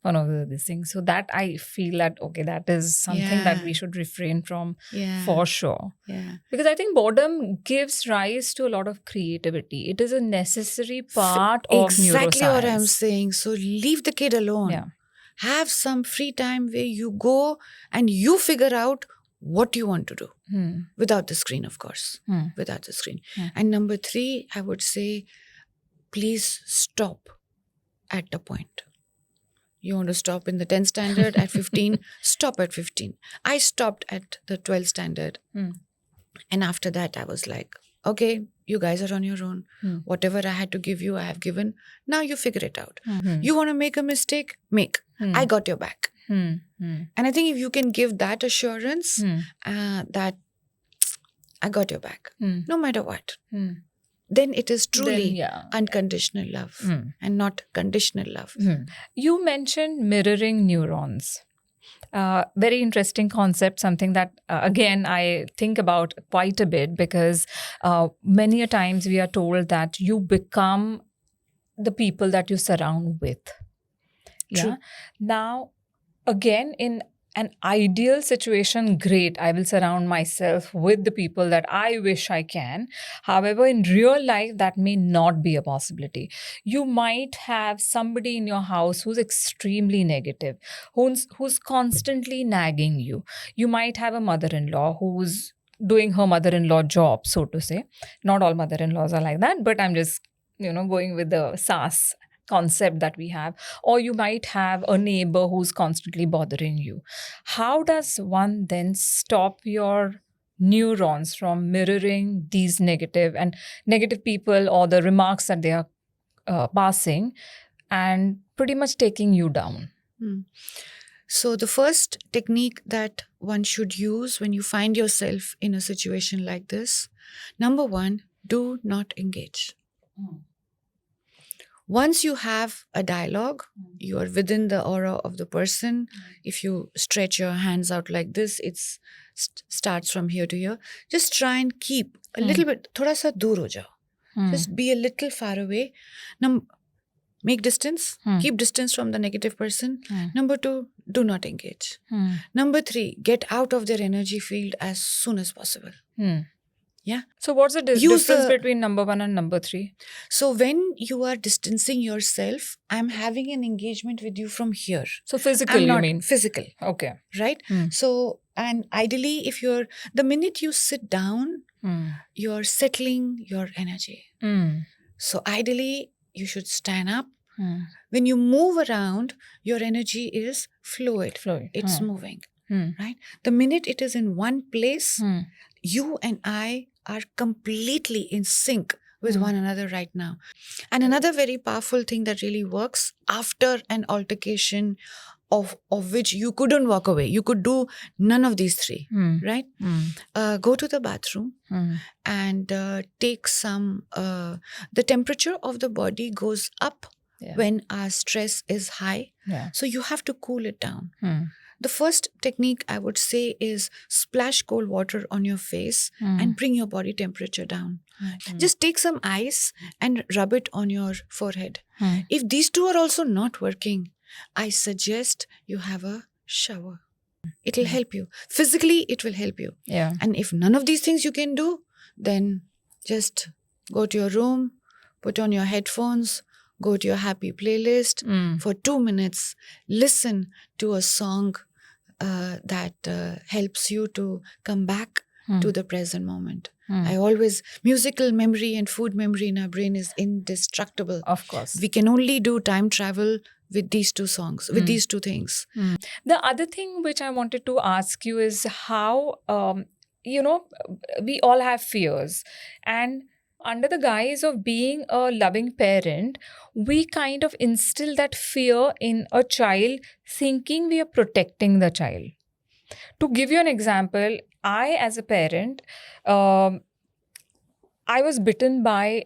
one of these things. So that I feel that, okay, that is something that
Yeah.
we should refrain from
Yeah.
for sure.
Yeah.
Because I think boredom gives rise to a lot of creativity. It is a necessary part of
Exactly
neuroscience.
what I'm saying. So leave the kid alone.
Yeah.
Have some free time where you go and you figure out what you want to do.
Hmm.
Without the screen, of course.
Hmm.
Without the screen.
Hmm.
And number three, I would say, please stop at the point. You want to stop in the 10th standard at 15, stop at 15. I stopped at the 12th standard.
Hmm.
And after that, I was like, okay, you guys are on your own.
Hmm.
Whatever I had to give you, I have given. Now you figure it out.
Hmm.
You want to make a mistake? Make.
Hmm.
I got your back.
Hmm. Hmm.
And I think if you can give that assurance,
Hmm.
that I got your back,
Hmm.
no matter what,
Hmm.
then it is truly
Then, yeah.
unconditional love
Hmm.
and not conditional love.
Hmm. You mentioned mirroring neurons. Very interesting concept, something that, again, I think about quite a bit because many a times we are told that you become the people that you surround with.
True.
Yeah. Now, again, in an ideal situation, great, I will surround myself with the people that I wish I can. However, in real life, that may not be a possibility. You might have somebody in your house who's extremely negative, who's constantly nagging you. You might have a mother-in-law who's doing her mother-in-law job, so to say. Not all mother-in-laws are like that, but I'm just, going with the sass concept that we have. Or you might have a neighbor who's constantly bothering you. How does one then stop your neurons from mirroring these negative people or the remarks that they are passing and pretty much taking you down?
So the first technique that one should use when you find yourself in a situation like this, number one, do not engage. Once you have a dialogue, you are within the aura of the person. If you stretch your hands out like this, it starts from here to here. Just try and keep a little bit, thoda sa dur ho jao. Just be a little far away. Make distance. Keep distance from the negative person. Number two, do not engage. Number three, get out of their energy field as soon as possible. Yeah.
So what's the
Use
difference
the-
between number one and number three?
So when you are distancing yourself, I'm having an engagement with you from here.
So physical,
I'm
you
not
mean?
physical,
Okay.
right? So, and ideally, if the minute you sit down, you're settling your energy. So ideally, you should stand up. When you move around, your energy is fluid.
Fluid.
It's moving, right? The minute it is in one place, you and I are completely in sync with one another right now. And another very powerful thing that really works after an altercation of which you couldn't walk away, you could do none of these three, right? Go to the bathroom and take some, the temperature of the body goes up when our stress is high.
Yeah.
So you have to cool it down. The first technique I would say is splash cold water on your face and bring your body temperature down. Just take some ice and rub it on your forehead. If these two are also not working, I suggest you have a shower. It will help you. Physically, it will help you.
Yeah.
And if none of these things you can do, then just go to your room, put on your headphones, go to your happy playlist for 2 minutes, listen to a song that helps you to come back
Hmm.
to the present moment.
Hmm.
Musical memory and food memory in our brain is indestructible.
Of course.
We can only do time travel with these two songs, with these two things.
The other thing which I wanted to ask you is how, we all have fears. And under the guise of being a loving parent, we kind of instill that fear in a child, thinking we are protecting the child. To give you an example, I, as a parent, I was bitten by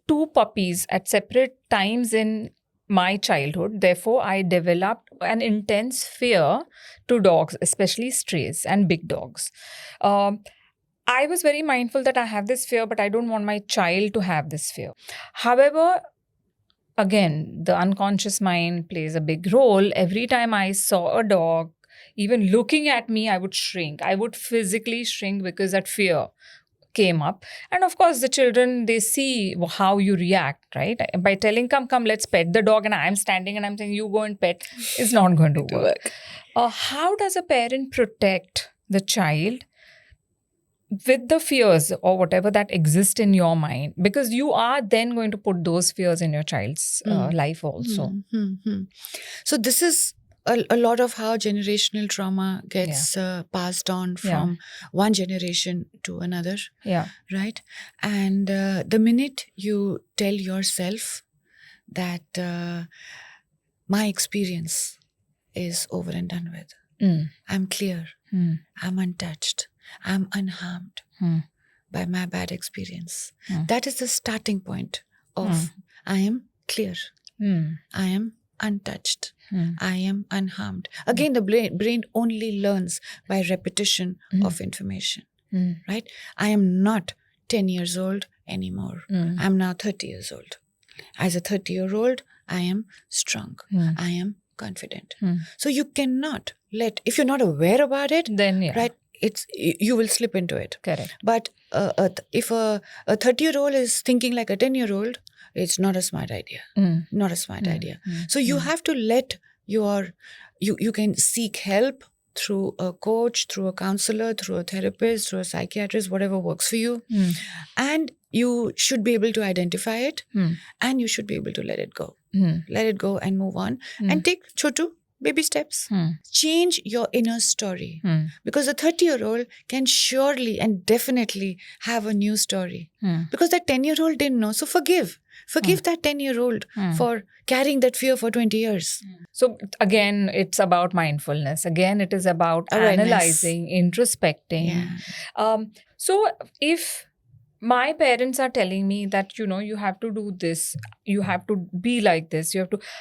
two puppies at separate times in my childhood. Therefore, I developed an intense fear to dogs, especially strays and big dogs. I was very mindful that I have this fear, but I don't want my child to have this fear. However, again, the unconscious mind plays a big role. Every time I saw a dog, even looking at me, I would shrink. I would physically shrink because that fear came up. And of course, the children, they see how you react, right? By telling, come, let's pet the dog, and I'm standing and I'm saying, you go and pet, is not going to work. How does a parent protect the child with the fears or whatever that exist in your mind? Because you are then going to put those fears in your child's life also.
So this is a lot of how generational trauma gets passed on from one generation to another.
Yeah.
Right? And the minute you tell yourself that my experience is over and done with, I'm clear, I'm untouched, I'm unharmed by my bad experience. That is the starting point of I am clear, I am untouched, I am unharmed. Again, the brain only learns by repetition of information, right? I am not 10 years old anymore. I'm now 30 years old. As a 30-year-old, I am strong. I am confident. So you cannot if you're not aware about it,
Then,
right, you will slip into it.
Correct.
But if a 30-year-old is thinking like a 10-year-old, it's not a smart idea. Not a smart idea. So you have to let you can seek help through a coach, through a counselor, through a therapist, through a psychiatrist, whatever works for you. And you should be able to identify it, and you should be able to let it go. Let it go and move on and take chotu baby steps. Change your inner story, because a 30-year-old can surely and definitely have a new story, because that 10-year-old didn't know. So forgive that 10-year-old for carrying that fear for 20 years.
So again, it's about mindfulness. Again, it is about
Awareness.
analyzing, introspecting. So if my parents are telling me that, you have to do this, you have to be like this,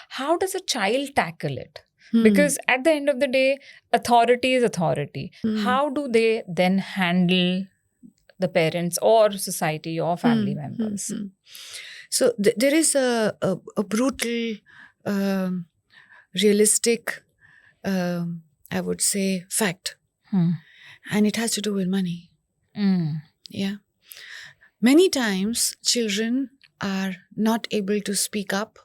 how does a child tackle it? Because at the end of the day, authority is authority. How do they then handle the parents or society or family members?
So there is a brutal, realistic, I would say, fact. And it has to do with money. Yeah. Many times, children are not able to speak up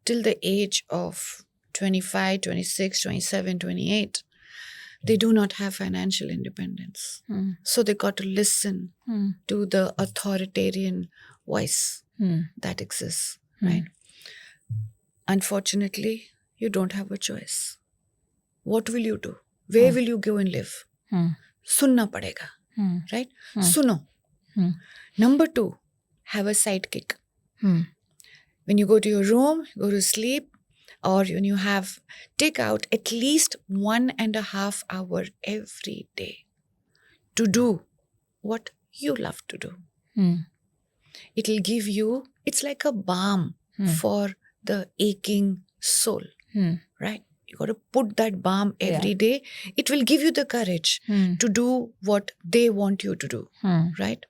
till the age of 25, 26, 27, 28. They do not have financial independence. So they got to listen to the authoritarian voice that exists, right? Unfortunately, you don't have a choice. What will you do? Where will you go and live? Sunna padega, right? Suno. Number 2, have a sidekick. When you go to your room, go to sleep, or when you take out at least 1.5 hours every day to do what you love to do. It'll give you, it's like a balm for the aching soul, right? You got to put that balm every day. It will give you the courage to do what they want you to do, right?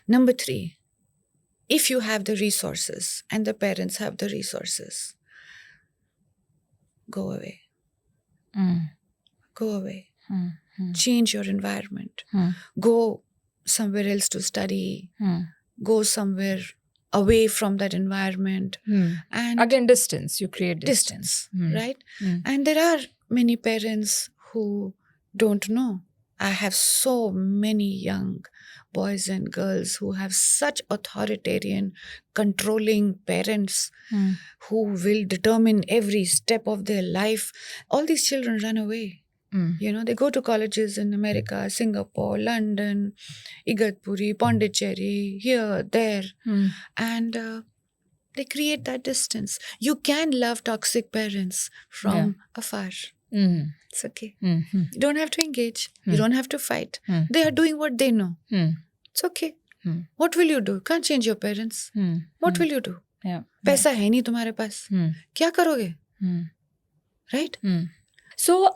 Number 3, if you have the resources and the parents have the resources, go away. Go away. Change your environment. Go somewhere else to study. Go somewhere away from that environment. And
Again, distance. You create distance.
right? And there are many parents who don't know. I have so many young boys and girls who have such authoritarian, controlling parents who will determine every step of their life. All these children run away. You know, they go to colleges in America, Singapore, London, Igatpuri, Pondicherry, here, there, and they create that distance. You can love toxic parents from afar. It's okay. You don't have to engage. You don't have to fight. They are doing what they know. It's okay. What will you do? Can't change your parents. What will you do?
Yeah.
पैसा है नहीं तुम्हारे पास. क्या करोगे? Right?
So,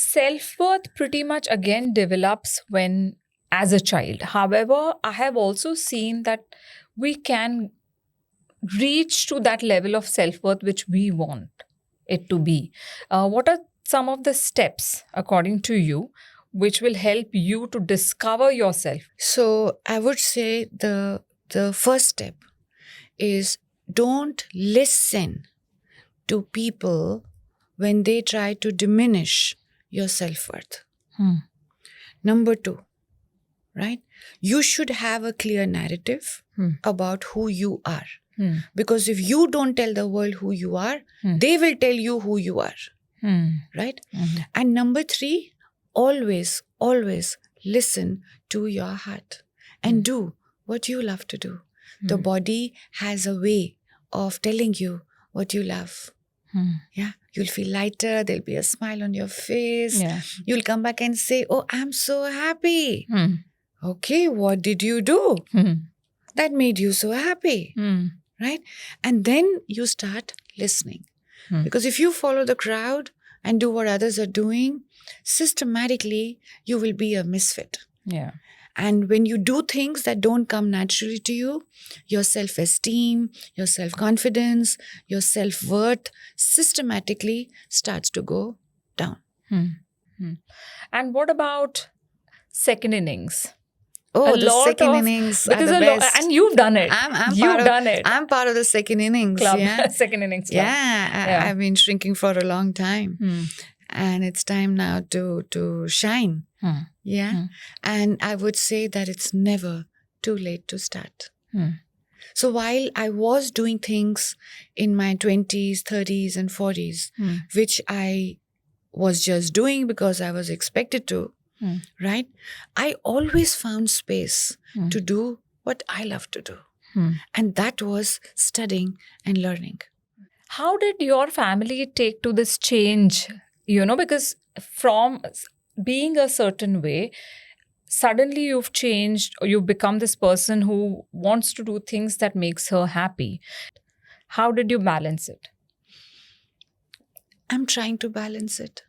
self-worth pretty much again develops when as a child. However, I have also seen that we can reach to that level of self-worth which we want it to be. What are some of the steps, according to you, which will help you to discover yourself?
So I would say the first step is don't listen to people when they try to diminish your self-worth. Number 2, right? You should have a clear narrative about who you are. Because if you don't tell the world who you are, they will tell you who you are. Right? And number 3, always listen to your heart and do what you love to do. The body has a way of telling you what you love. Yeah, you'll feel lighter. There'll be a smile on your face.
Yeah.
You'll come back and say, oh, I'm so happy. Okay, what did you do that made you so happy? Right? And then you start listening. Because if you follow the crowd and do what others are doing, systematically, you will be a misfit.
Yeah.
And when you do things that don't come naturally to you, your self-esteem, your self-confidence, your self-worth systematically starts to go down.
And what about second innings?
Oh,
A
the
lot
second
of-
innings are
Because
the
a lot,
best.
and you've done it. You've done it.
I'm part of the second innings.
Club,
Yeah,
second innings club.
yeah. I've been shrinking for a long time. And it's time now to shine. Yeah. And I would say that it's never too late to start. So while I was doing things in my 20s, 30s, and 40s, which I was just doing because I was expected to, right? I always found space to do what I love to do. And that was studying and learning.
How did your family take to this change? You know, because from being a certain way, suddenly you've changed or you've become this person who wants to do things that makes her happy. How did you balance it?
I'm trying to balance it,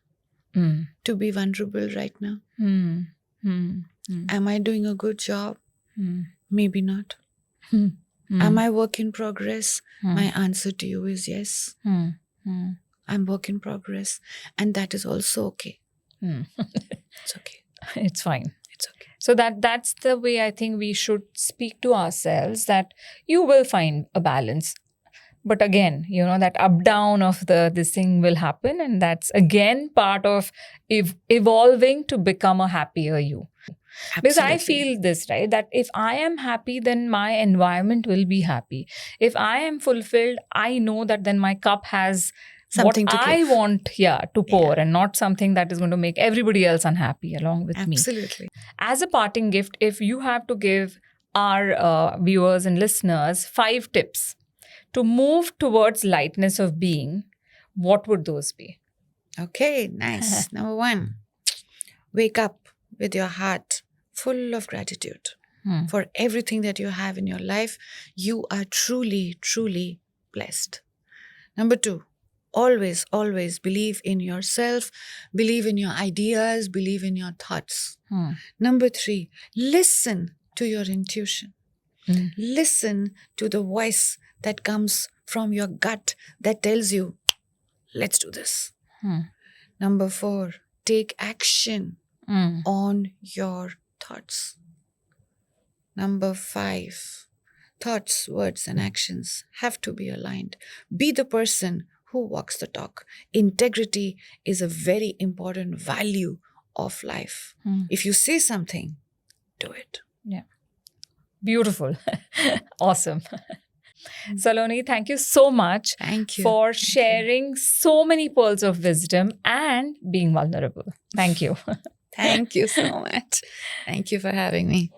to be vulnerable right now. Am I doing a good job? Maybe not. Am I work in progress? My answer to you is yes. I'm work in progress. And that is also okay. It's okay.
It's fine.
It's okay.
So that's the way I think we should speak to ourselves, that you will find a balance. But again, you know, that up down of this thing will happen, and that's again part of evolving to become a happier you. Because I
Absolutely.
feel this, right? That if I am happy, then my environment will be happy. If I am fulfilled, I know that then my cup has
Something
what
to
I
give.
want, to pour, and not something that is going to make everybody else unhappy along with me.
Absolutely.
As a parting gift, if you have to give our viewers and listeners 5 tips to move towards lightness of being, what would those be?
Okay, nice. Number 1, wake up with your heart full of gratitude for everything that you have in your life. You are truly, truly blessed. Number 2, always believe in yourself, believe in your ideas, believe in your thoughts. Number 3, listen to your intuition. Listen to the voice that comes from your gut that tells you, let's do this. Number 4, take action on your thoughts. Number 5, thoughts, words, and actions have to be aligned. Be the person who walks the talk. Integrity is a very important value of life. If you say something, do it.
Beautiful. Awesome. Saloni, thank you so much
Thank you.
for sharing so many pearls of wisdom and being vulnerable. Thank you.
Thank you so much. Thank you for having me.